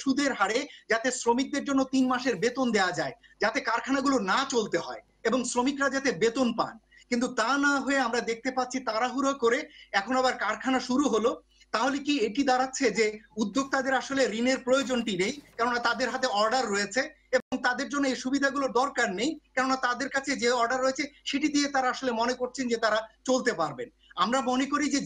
সুদের হারে, যাতে শ্রমিকদের জন্য 3 মাসের বেতন দেওয়া যায়, যাতে কারখানাগুলো না চলতে হয় এবং শ্রমিকরা যাতে বেতন পান। কিন্তু তা না হয়ে আমরা দেখতে পাচ্ছি তাড়াহুড়ো করে এখন আবার কারখানা শুরু হলো। তাহলে কি এটি দাঁড়াচ্ছে যে উদ্যোক্তাদের আসলে ঋণের প্রয়োজনটি নেই, কেননা তাদের হাতে অর্ডার রয়েছে এবং তাদের জন্য এই সুবিধাগুলো দরকার নেই, কেননা তাদের কাছে যে অর্ডার রয়েছে সেটি দিয়ে তারা আসলে মনে করছেন যে তারা চলতে পারবেন। আমরা মনে করি যে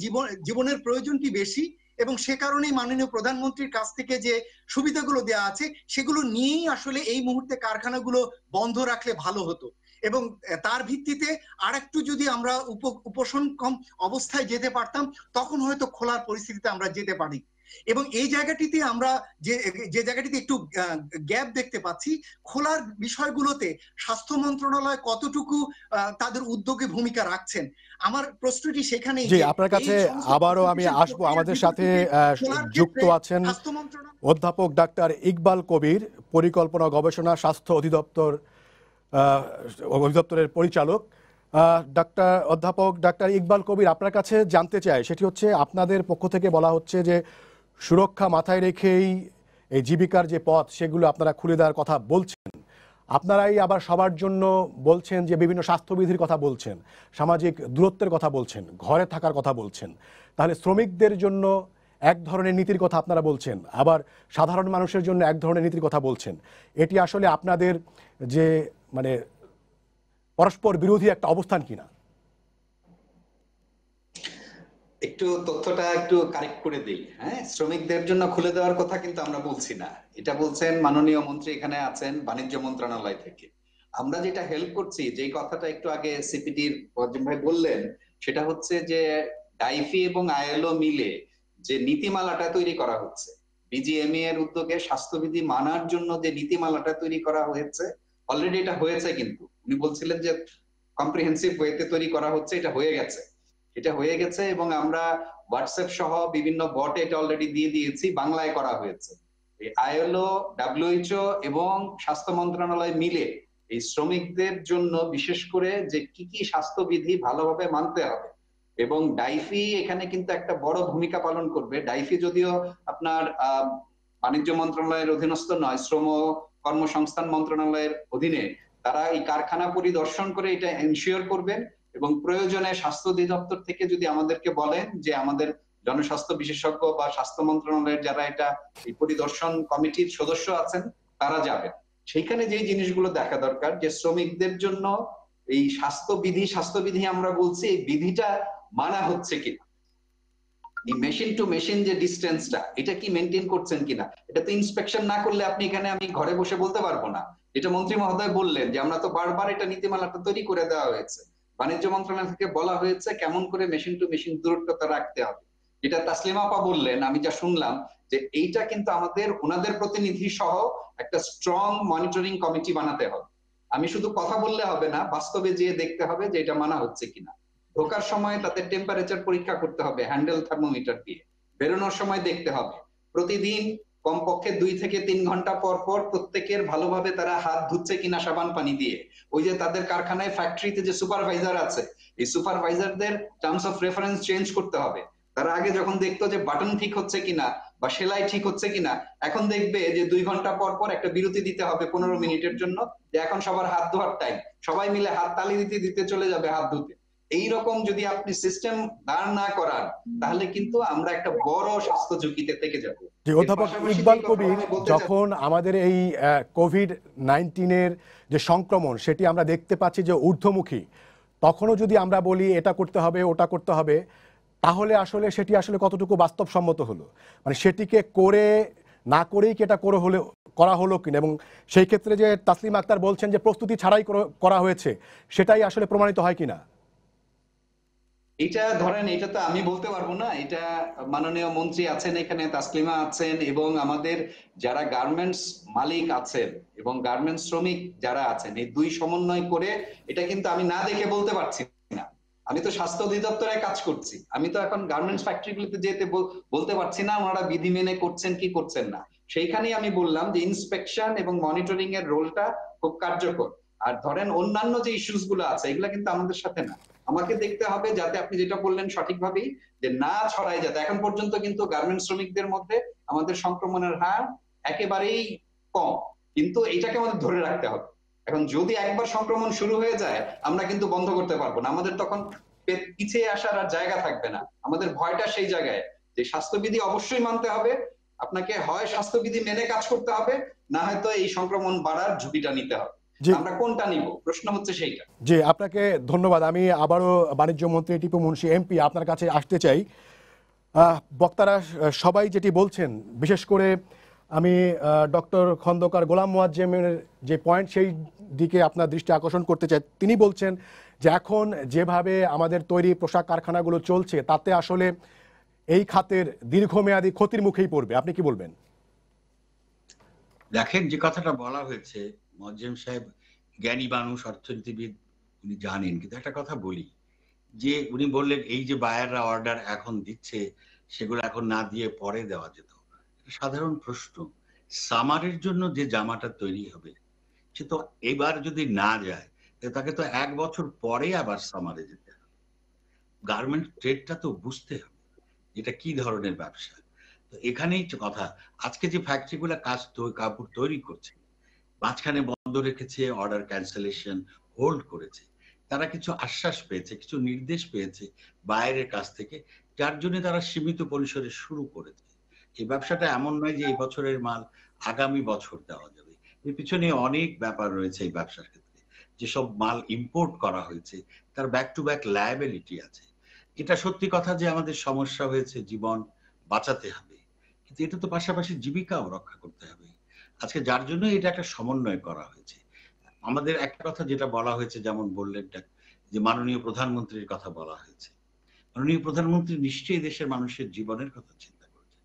জীবনের প্রয়োজনটি বেশি, এবং সে কারণেই মাননীয় প্রধানমন্ত্রীর কাছ থেকে যে সুবিধাগুলো দেওয়া আছে সেগুলো নিয়েই আসলে এই মুহূর্তে কারখানাগুলো বন্ধ রাখলে ভালো হতো, এবং তার ভিত্তিতে আরেকটু যদি আমরা উপশমক্ষম অবস্থায় যেতে পারতাম, তখন হয়তো খোলার পরিস্থিতিতে আমরা যেতে পারি। এবং এই জায়গাটিতে আমরা যে জায়গাটিতে একটু গ্যাপ দেখতে পাচ্ছি, খোলার বিষয়গুলোতে স্বাস্থ্য মন্ত্রণালয় কতটুকু তাদের উদ্যোগে ভূমিকা রাখছেন, আমার প্রশ্নটি সেখানেই। জি, আপনার কাছে আবারও আমি আসবো। আমাদের সাথে যুক্ত আছেন অধ্যাপক ডাক্তার ইকবাল কবির, পরিকল্পনা গবেষণা স্বাস্থ্য অধিদপ্তরের পরিচালক। অধ্যাপক ডাক্তার ইকবাল কবির, আপনার কাছে জানতে চাই, সেটি হচ্ছে আপনাদের পক্ষ থেকে বলা হচ্ছে যে সুরক্ষা মাথায় রেখেই এই জীবিকার যে পথ সেগুলো আপনারা খুলে দেওয়ার কথা বলছেন। আপনারাই আবার সবার জন্য বলছেন যে বিভিন্ন স্বাস্থ্যবিধির কথা বলছেন, সামাজিক দূরত্বের কথা বলছেন, ঘরে থাকার কথা বলছেন। তাহলে শ্রমিকদের জন্য এক ধরনের নীতির কথা আপনারা বলছেন, আবার সাধারণ মানুষের জন্য এক ধরনের নীতির কথা বলছেন। এটি আসলে আপনাদের যে মানে পরস্পর বিরোধী একটা অবস্থান কিনা? একটু তথ্যটা একটু কারেক্ট করে দিই। হ্যাঁ, শ্রমিকদের জন্য খুলে দেওয়ার কথা কিন্তু আমরা বলছি না, এটা বলছেন মাননীয় মন্ত্রী, এখানে আছেন বাণিজ্য মন্ত্রণালয় থেকে। আমরা যেটা হেল্প করছি, যে কথাটা একটু আগে সিপিডির অর্জুন ভাই বললেন, সেটা হচ্ছে যে ডাইফি এবং আইএলও মিলে যে নীতিমালাটা তৈরি করা হচ্ছে, বিজিএমই এর উদ্যোগে স্বাস্থ্যবিধি মানার জন্য যে নীতিমালাটা তৈরি করা হয়েছে, অলরেডি এটা হয়েছে। কিন্তু উনি বলছিলেন যে কম্প্রিহেন্সিভ ওয়েতে তৈরি করা হচ্ছে, এটা হয়ে গেছে এবং আমরা হোয়াটসঅ্যাপ সহ বিভিন্ন বটে এটা অলরেডি দিয়ে দিয়েছি, বাংলায় করা হয়েছে। আইএলও, ডাব্লিউএইচও এবং স্বাস্থ্য মন্ত্রণালয় মিলে এই শ্রমিকদের জন্য বিশেষ করে যে কি কি স্বাস্থ্যবিধি ভালোভাবে মানতে হবে, এবং ডাইফি এখানে কিন্তু একটা বড় ভূমিকা পালন করবে। ডাইফি যদিও আপনার বাণিজ্য মন্ত্রণালয়ের অধীনস্থ নয়, শ্রম কর্মসংস্থান মন্ত্রণালয়ের অধীনে, তারা এই কারখানা পরিদর্শন করে এটা এনশিওর করবেন, এবং প্রয়োজনে স্বাস্থ্য অধিদপ্তর থেকে যদি আমাদেরকে বলেন যে আমাদের জনস্বাস্থ্য বিশেষজ্ঞ বা স্বাস্থ্য মন্ত্রণালয়ের যারা এটা এই পরিদর্শন কমিটির সদস্য আছেন, তারা যাবেন। সেইখানে যে জিনিসগুলো দেখা দরকার, যে শ্রমিকদের জন্য এই স্বাস্থ্যবিধি আমরা বলছি, এই বিধিটা মানা হচ্ছে কিনা, এই মেশিন টু মেশিন যে ডিস্টেন্সটা, এটা কি মেনটেন করছেন কিনা। এটা তো ইন্সপেকশন না করলে আপনি এখানে আমি ঘরে বসে বলতে পারবো না। এটা মন্ত্রী মহোদয় বললেন যে আমরা তো বারবার এটা নীতিমালাটা তৈরি করে দেওয়া হয়েছে, বাণিজ্য মন্ত্রণালয় থেকে বলা হয়েছে কেমন করে মেশিন টু মেশিন দূরত্বটা রাখতে হবে। এটা তাসলিমা আপা বললেন, আমি যা শুনলাম, যে এইটা কিন্তু আমাদের ওনাদের প্রতিনিধি সহ একটা স্ট্রং মনিটরিং কমিটি বানাতে হবে। আমি শুধু কথা বললে হবে না, বাস্তবে যেয়ে দেখতে হবে যে এটা মানা হচ্ছে কিনা। ঢোকার সময় তাতে টেম্পারেচার পরীক্ষা করতে হবে হ্যান্ডেল থার্মোমিটার দিয়ে, বেরোনোর সময় দেখতে হবে, প্রতিদিন কমপক্ষে 2 থেকে 3 ঘন্টা পর পর প্রত্যেকের ভালোভাবে তারা হাত ধুচ্ছে কিনা সাবান পানি দিয়ে। ওই যে তাদের কারখানায় ফ্যাক্টরিতে যে সুপারভাইজার আছে, এই সুপারভাইজারদের টার্মস অফ রেফারেন্স চেঞ্জ করতে হবে। তারা আগে যখন দেখতো যে বাটন ঠিক হচ্ছে কিনা বা সেলাই ঠিক হচ্ছে কিনা, এখন দেখবে যে 2 ঘন্টা পর পর একটা বিরতি দিতে হবে 15 মিনিটের জন্য, যে এখন সবার হাত ধোয়ার টাইম, সবাই মিলে হাত তালি দিতে দিতে চলে যাবে হাত ধুতে। এইরকম যদি আপনি সিস্টেম দাঁড় না করান, তাহলে কিন্তু আমরা একটা বড় স্বাস্থ্য ঝুঁকিতে থেকে যাব। যে অধ্যাপক ইকবাল কবির, যখন আমাদের এই কোভিড-19 যে সংক্রমণ সেটি আমরা দেখতে পাচ্ছি যে ঊর্ধ্বমুখী, তখনও যদি আমরা বলি এটা করতে হবে ওটা করতে হবে, তাহলে আসলে সেটি আসলে কতটুকু বাস্তবসম্মত হলো? মানে সেটিকে করে না করেই কি এটা করা হলো কিনা, এবং সেই ক্ষেত্রে যে তাসলিমা আক্তার বলছেন যে প্রস্তুতি ছাড়াই করা হয়েছে, সেটাই আসলে প্রমাণিত হয় কিনা? এটা ধরেন, এটা তো আমি বলতে পারবো না, এটা মাননীয় মন্ত্রী আছেন এখানে, তাসলিমা আছেন, এবং আমাদের যারা গার্মেন্টস মালিক আছেন এবং গার্মেন্টস শ্রমিক যারা আছেন, এই দুই সমন্বয় করে এটা কিন্তু আমি না দেখে বলতে পারছি না। আমি তো স্বাস্থ্য অধিদপ্তরে কাজ করছি, আমি তো এখন গার্মেন্টস ফ্যাক্টরিগুলোতে যেতে বলতে পারছি না ওনারা বিধি মেনে করছেন কি করছেন না। সেইখানেই আমি বললাম যে ইন্সপেকশন এবং মনিটরিং এর রোলটা খুব কার্যকর। আর ধরেন অন্যান্য যে ইস্যুস গুলো আছে, এগুলা কিন্তু আমাদের সাথে না। আমাকে দেখতে হবে যাতে আপনি যেটা বললেন সঠিকভাবেই, যে না ছড়ায় যাতে। এখন পর্যন্ত কিন্তু গার্মেন্টস শ্রমিকদের মধ্যে আমাদের সংক্রমণের হার একেবারেই কম, কিন্তু এটাকে আমাদের ধরে রাখতে হবে। এখন যদি একবার সংক্রমণ শুরু হয়ে যায়, আমরা কিন্তু বন্ধ করতে পারবো না, আমাদের তখন পিছিয়ে আসার আর জায়গা থাকবে না। আমাদের ভয়টা সেই জায়গায় যে স্বাস্থ্যবিধি অবশ্যই মানতে হবে, আপনাকে হয় স্বাস্থ্যবিধি মেনে কাজ করতে হবে, না হয়তো এই সংক্রমণ বাড়ার ঝুঁকিটা নিতে হবে। আমরা কোনটা নিব, প্রশ্ন হচ্ছে সেইটা। জি, আপনাকে ধন্যবাদ। আমি আবারও বাণিজ্য মন্ত্রী টিপু মুনশি এমপি আপনার কাছে আসতে চাই। বক্তারা সবাই যেটি বলছেন, বিশেষ করে আমি ডক্টর খন্দকার গোলাম মোয়াজ্জেমের যে পয়েন্ট, সেই দিকে আপনার দৃষ্টি আকর্ষণ করতে চাই। তিনি বলছেন যে এখন যেভাবে আমাদের তৈরি পোশাক কারখানাগুলো চলছে, তাতে আসলে এই খাতের দীর্ঘমেয়াদী ক্ষতির মুখেই পড়বে। আপনি কি বলবেন? দেখেন, যে কথাটা বলা হয়েছে, মোয়াজ্জেম সাহেব জ্ঞানী মানুষ, অর্থনীতিবিদ, উনি জানেন। কিন্তু একটা কথা বলি, যে উনি বললেন এই যে বায়াররা অর্ডার এখন দিচ্ছে, সেগুলো এখন না দিয়ে পরে দেওয়া যেত। সাধারণ প্রশ্ন, সামারের জন্য যে জামাটা তৈরি হবে, সে তো এবার যদি না যায়, তাকে তো 1 বছর পরে আবার সামারে যেতে হবে। গার্মেন্ট ট্রেডটা তো বুঝতে হবে এটা কি ধরনের ব্যবসা। তো এখানেই কথা, আজকে যে ফ্যাক্টরিগুলো কাপড় তৈরি করছে, মাঝখানে বন্ধ রেখেছে, অর্ডার ক্যান্সেলেশন, হোল্ড করেছে, তারা কিছু আশ্বাস পেয়েছে, কিছু নির্দেশ পেয়েছে বাইরের কাছ থেকে, যার জন্য তারা সীমিত পরিসরে শুরু করেছে। এই ব্যবসাটা এমন নয় যে এই বছরের মাল আগামী বছর দেওয়া যাবে। এর পিছনে অনেক ব্যাপার রয়েছে এই ব্যবসার ক্ষেত্রে। যেসব মাল ইম্পোর্ট করা হয়েছে তার ব্যাক টু ব্যাক লায়াবিলিটি আছে। এটা সত্যি কথা যে আমাদের সমস্যা হয়েছে, জীবন বাঁচাতে হবে, কিন্তু এটা তো পাশাপাশি জীবিকাও রক্ষা করতে হবে। আজকে যার জন্য এটা একটা সমন্বয় করা হয়েছে। আমাদের একটা কথা যেটা বলা হয়েছে, যেমন বললেন যে মাননীয় প্রধানমন্ত্রীর কথা বলা হয়েছে, মাননীয় প্রধানমন্ত্রী নিশ্চয়ই দেশের মানুষের জীবনের কথা চিন্তা করেছেন।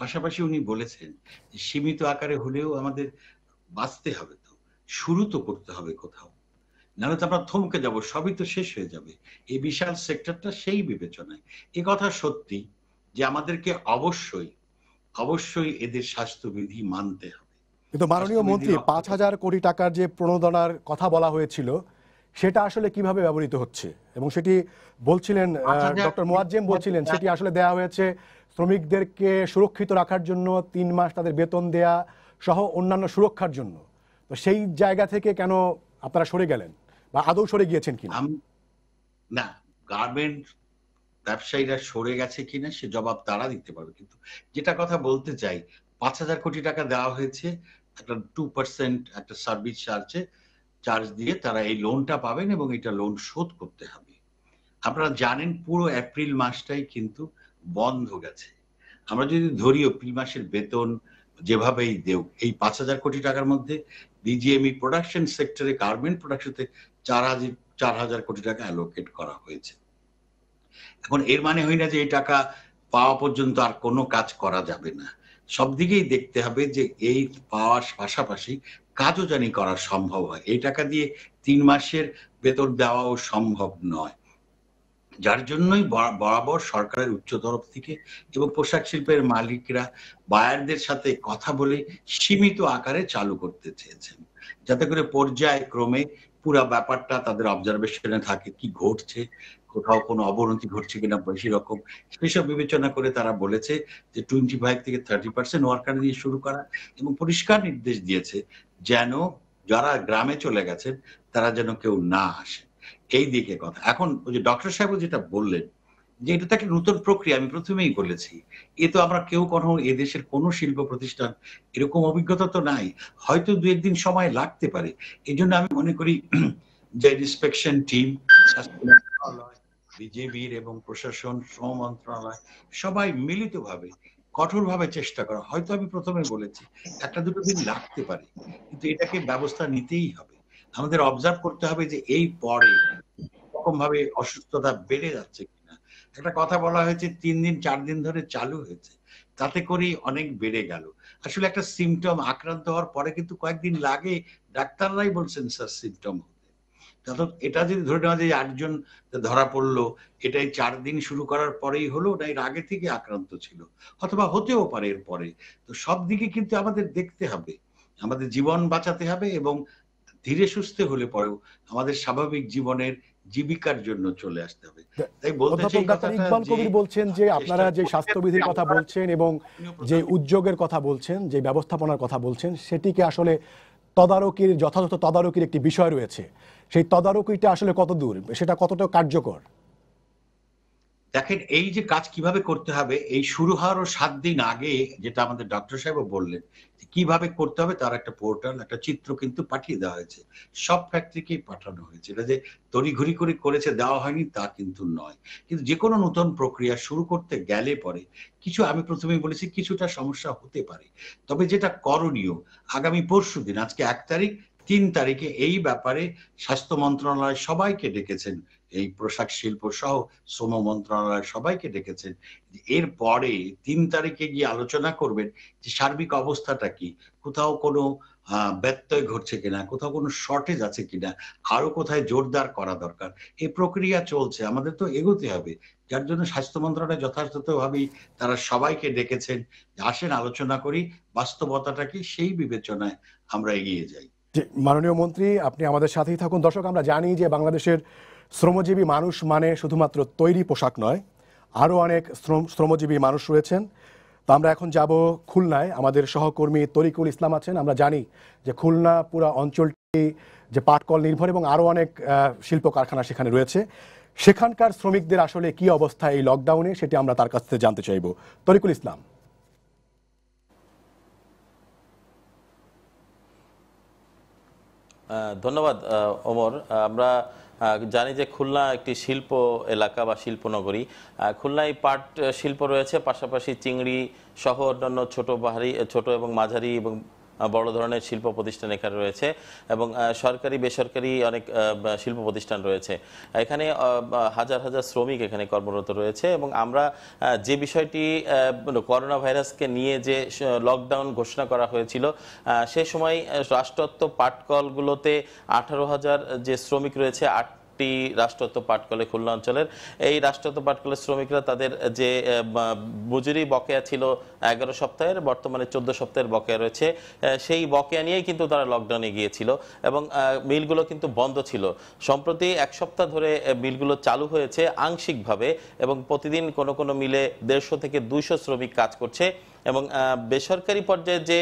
পাশাপাশি উনি বলেছেন যে সীমিত আকারে হলেও আমাদের বাঁচতে হবে, তো শুরু তো করতে হবে কোথাও, নাহলে তো আমরা থমকে যাব, সবই তো শেষ হয়ে যাবে। এই বিশাল সেক্টরটা সেই বিবেচনায় এ কথা সত্যি যে আমাদেরকে অবশ্যই এদের স্বাস্থ্যবিধি মানতে হবে। কিন্তু মাননীয় মন্ত্রী, 5,000 কোটি টাকার যে প্রণোদনার কথা বলা হয়েছিল, সেটা আসলে কিভাবে ব্যবহৃত হচ্ছে, এবং সেটি বলছিলেন ডক্টর মোয়াজ্জেম বলছিলেন সেটি আসলে দেয়া হয়েছে শ্রমিকদেরকে সুরক্ষিত রাখার জন্য, 3 মাস তাদের বেতন দেয়া সহ অন্যান্য সুরক্ষার জন্য। তো সেই জায়গা থেকে কেন আপনারা সরে গেলেন, বা আদৌ সরে গিয়েছেন কিনা? না, গার্মেন্ট ব্যবসায়ীরা সরে গেছে কিনা সে জবাব তারা দিতে পারবে। কিন্তু যেটা কথা বলতে চাই, 5,000 কোটি টাকা দেওয়া হয়েছে একটা 2% একটা সার্ভিস চার্জ দিয়ে তারা এই লোনটা পাবেন, এবং এটা লোন শোধ করতে হবে। আপনারা জানেন পুরো এপ্রিল মাসটাই কিন্তু বন্ধ গেছে। আমরা যদি ধরি এপ্রিল মাসের বেতন যেভাবেই দেও, এই 5,000 কোটি টাকার মধ্যে বিজিএমই প্রোডাকশন সেক্টরে, গার্মেন্ট প্রোডাকশনে 4,000 কোটি টাকা অ্যালোকেট করা হয়েছে। এখন এর মানে হয় না যে এই টাকা পাওয়া পর্যন্ত আর কোনো কাজ করা যাবে না। সব দিকেই দেখতে হবে যে এই পাওয়ার পাশাপাশি কাজও জানি করা সম্ভব হয়। এই টাকা দিয়ে 3 মাসের বেতন দেওয়াও সম্ভব নয়। যার জন্যই বরাবর সরকারের উচ্চ তরফ থেকে এবং পোশাক শিল্পের মালিকরা বায়ারদের সাথে কথা বলে সীমিত আকারে চালু করতে চেয়েছেন, যাতে করে পর্যায়ক্রমে পুরা ব্যাপারটা তাদের অবজারভেশনে থাকে, কি ঘটছে, কোথাও কোনো অবনতি ঘটছে কিনা বেশি রকম, সেসব বিবেচনা করে তারা বলেছে যে 25 থেকে 30% ওয়ার্কার নিয়ে শুরু করা, এবং পরিষ্কার নির্দেশ দিয়েছে যেন যারা গ্রামে চলে গেছেন তারা যেন কেউ না আসে। এই দিকে কথা। এখন ওই যে ডক্টর সাহেব যেটা বললেন যে এটা তো একটা নতুন প্রক্রিয়া, আমি প্রথমেই বলেছি এ তো আমরা কেউ কোনো এদেশের কোনো শিল্প প্রতিষ্ঠান এরকম অভিজ্ঞতা তো নাই, হয়তো 2-1 দিন সময় লাগতে পারে। এই জন্য আমি মনে করি যে ইন্সপেকশন টিম, স্বাস্থ্য মন্ত্রণালয়, বিজেপির এবং প্রশাসন, শ্রম মন্ত্রণালয় সবাই মিলিতভাবে কঠোরভাবে চেষ্টা করা, হয়তো আমি প্রথমে বলেছি 1-2 দিন লাগতে পারে, কিন্তু এটাকে ব্যবস্থা নিতেই হবে। আমাদের অবজার্ভ করতে হবে যে এই পরে রকম ভাবে অসুস্থতা বেড়ে যাচ্ছে কিনা। একটা কথা বলা হয়েছে 3 দিন 4 দিন ধরে চালু হয়েছে, তাতে করেই অনেক বেড়ে গেল। আসলে একটা সিমটম আক্রান্ত হওয়ার পরে কিন্তু কয়েকদিন লাগে, ডাক্তাররাই বলছেন স্যার সিমটম হতে। তখন এটা যদি ধরে নেওয়া যায় 8 জন ধরা পড়লো, এটাই 4 দিন শুরু করার পরেই হলো, না এর আগে থেকে আক্রান্ত ছিল, অথবা হতেও পারে এর পরে। তো সব দিকে কিন্তু আমাদের দেখতে হবে, আমাদের জীবন বাঁচাতে হবে, এবং ধীরে সুস্থে হলে পরেও আমাদের স্বাভাবিক জীবনের জীবিকার জন্য চলে আসতে হবে। তাই বলতে চাই ডাক্তার কথাটা ইকবাল কবির বলছেন যে আপনারা যে স্বাস্থ্যবিধির কথা বলছেন এবং যে উদ্যোগের কথা বলছেন, যে ব্যবস্থাপনার কথা বলছেন, সেটিকে আসলে তদারকির, যথাযথ তদারকির একটি বিষয় রয়েছে। সেই তদারকিটা আসলে কত দূর, সেটা কতটা কার্যকর? দেখেন এই যে কাজ কিভাবে করতে হবে, এই শুরু হওয়ারও 7 দিন আগে যেটা আমাদের ডক্টর সাহেব বললেন কিভাবে করতে হবে, তার একটা পোর্টাল, একটা চিত্র কিন্তু পাঠিয়ে দেওয়া হয়েছে, সব ফ্যাক্টরিকেই পাঠানো হয়েছে। এটা যে তড়িঘড়ি করে করেছে দেওয়া হয়নি তা কিন্তু নয়, কিন্তু যে কোনো নতুন প্রক্রিয়া শুরু করতে গেলে পরে কিছু, আমি প্রথমেই বলেছি কিছুটা সমস্যা হতে পারে, তবে যেটা করণীয় আগামী পরশুদিন, আজকে 1 তারিখ, 3 তারিখে এই ব্যাপারে স্বাস্থ্য মন্ত্রণালয় সবাইকে ডেকেছেন, এই পোশাক শিল্প সহ শ্রম মন্ত্রণালয় সবাইকে ডেকেছেন। এর পরে 3 তারিখে গিয়ে আলোচনা করবেন যে সার্বিক অবস্থাটা কি, কোথাও কোনো ব্যত্যয় ঘটছে কিনা, কোথাও কোনো শর্টেজ আছে কিনা, আরো কোথায় জোরদার করা দরকার। এই প্রক্রিয়া চলছে, আমাদের তো এগোতে হবে, যার জন্য স্বাস্থ্য মন্ত্রণালয় যথাযথভাবেই তারা সবাইকে ডেকেছেন, আসেন আলোচনা করি, বাস্তবতাটা কি সেই বিবেচনায় আমরা এগিয়ে যাই। মাননীয় মন্ত্রী, আপনি আমাদের সাথেই থাকুন। দর্শক, আমরা জানি যে বাংলাদেশের শ্রমজীবী মানুষ মানে শুধুমাত্র তৈরি পোশাক নয়, আরও অনেক শ্রমজীবী মানুষ রয়েছেন। তো আমরা এখন যাব খুলনায়, আমাদের সহকর্মী তরিকুল ইসলাম আছেন। আমরা জানি যে খুলনা পুরো অঞ্চলটি যে পাটকল নির্ভর এবং আরও অনেক শিল্প কারখানা সেখানে রয়েছে। সেখানকার শ্রমিকদের আসলে কি অবস্থা এই লকডাউনে, সেটি আমরা তার কাছ থেকে জানতে চাইব। তরিকুল ইসলাম। ধন্যবাদ ওমর। আমরা জানি যে খুলনা একটি শিল্প এলাকা বা শিল্পনগরী। খুলনায় পাট শিল্প রয়েছে, পাশাপাশি চিংড়ি সহ অন্যান্য ছোট এবং মাঝারি এবং বড় ধরনের শিল্প প্রতিষ্ঠান এখানে রয়েছে, এবং সরকারি বেসরকারি অনেক শিল্প প্রতিষ্ঠান রয়েছে। এখানে হাজার হাজার শ্রমিক এখানে কর্মরত রয়েছে, এবং আমরা যে বিষয়টি করোনা ভাইরাসকে নিয়ে যে লকডাউন ঘোষণা করা হয়েছিল, সে সময় রাষ্ট্রায়ত্ত পাটকলগুলোতে 18,000 যে শ্রমিক রয়েছে, 8টি রাষ্ট্রায়ত্ত পাটকলে খুলনা অঞ্চলের, এই রাষ্ট্রায়ত্ত পাটকলের শ্রমিকরা তাদের যে মজুরি বকেয়া ছিল 11 সপ্তাহের, বর্তমানে 14 সপ্তাহের বকেয়া রয়েছে, সেই বকেয়া নিয়েই কিন্তু তারা লকডাউনে গিয়েছিল, এবং মিলগুলো কিন্তু বন্ধ ছিল। সম্প্রতি 1 সপ্তাহ ধরে মিলগুলো চালু হয়েছে আংশিকভাবে, এবং প্রতিদিন কোনো কোনো মিলে 150 থেকে 200 শ্রমিক কাজ করছে। এবং বেসরকারি পর্যায়ে যে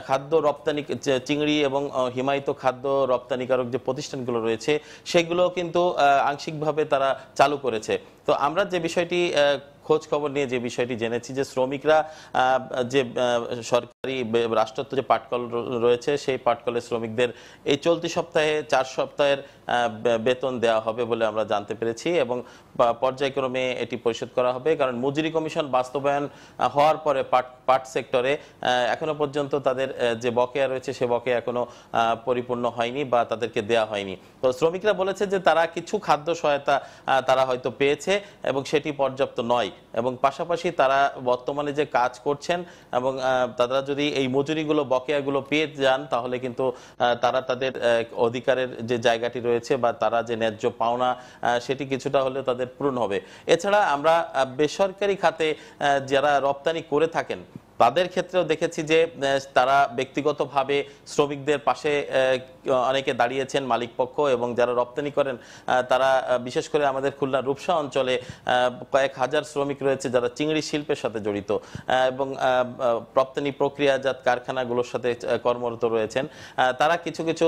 খাদ্য রপ্তানি, চিংড়ি এবং হিমায়িত খাদ্য রপ্তানিকারক যে প্রতিষ্ঠানগুলো রয়েছে, সেগুলো কিন্তু আংশিকভাবে তারা চালু করেছে। তো আমরা যে বিষয়টি খোঁজ খবর নিয়ে যে বিষয়টি জেনেছি, যে শ্রমিকরা যে সরকারি রাষ্ট্রায়ত্ত যে পাটকল রয়েছে, সেই পাটকলের শ্রমিকদের এই চলতি সপ্তাহে 4 সপ্তাহের বেতন দেওয়া হবে বলে আমরা জানতে পেরেছি, এবং পর্যায়ক্রমে এটি পরিশোধ করা হবে। কারণ মজুরি কমিশন বাস্তবায়ন হওয়ার পরে পাট সেক্টরে এখনো পর্যন্ত তাদের যে বকেয়া রয়েছে, সে বকেয়া এখনো পরিপূর্ণ হয়নি বা তাদেরকে দেওয়া হয়নি। তো শ্রমিকরা বলেছে যে তারা কিছু খাদ্য সহায়তা তারা হয়তো পেয়েছে, এবং সেটি পর্যাপ্ত নয়। এবং পাশাপাশি তারা বর্তমানে যে কাজ করছেন এবং তারা যদি এই মজুরিগুলো বকেয়াগুলো পেয়ে যান তাহলে কিন্তু তারা তাদের অধিকারের যে জায়গাটি রয়েছে বা তারা যে ন্যায্য পাওনা সেটি কিছুটা হলে তাদের পূরণ হবে। এছাড়া আমরা বেসরকারি খাতে যারা রপ্তানি করে থাকেন তাদের ক্ষেত্রেও দেখেছি যে তারা ব্যক্তিগতভাবে শ্রমিকদের পাশে অনেকে দাঁড়িয়েছেন, মালিক পক্ষ এবং যারা রপ্তানি করেন তারা, বিশেষ করে আমাদের খুলনার রূপসা অঞ্চলে কয়েক হাজার শ্রমিক রয়েছে যারা চিংড়ি শিল্পের সাথে জড়িত এবং রপ্তানি প্রক্রিয়াজাত কারখানাগুলোর সাথে কর্মরত রয়েছেন। তারা কিছু কিছু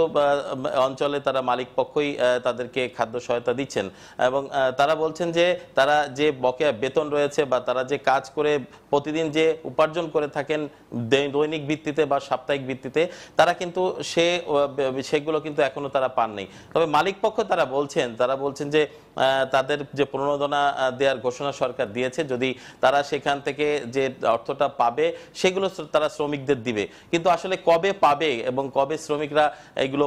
অঞ্চলে তারা মালিক পক্ষই তাদেরকে খাদ্য সহায়তা দিচ্ছেন এবং তারা বলছেন যে তারা যে বকেয়া বেতন রয়েছে বা তারা যে কাজ করে প্রতিদিন যে উপার্জন করে থাকেন দৈনিক ভিত্তিতে বা সাপ্তাহিক ভিত্তিতে তারা কিন্তু সেগুলো কিন্তু এখনো তারা পাননি। তবে মালিক পক্ষ তারা বলছেন যে তাদের যে প্রণোদনা দেওয়ার ঘোষণা সরকার দিয়েছে, যদি তারা সেখান থেকে যে অর্থটা পাবে সেগুলো তারা শ্রমিকদের দিবে, কিন্তু আসলে কবে পাবে এবং কবে শ্রমিকরা এগুলো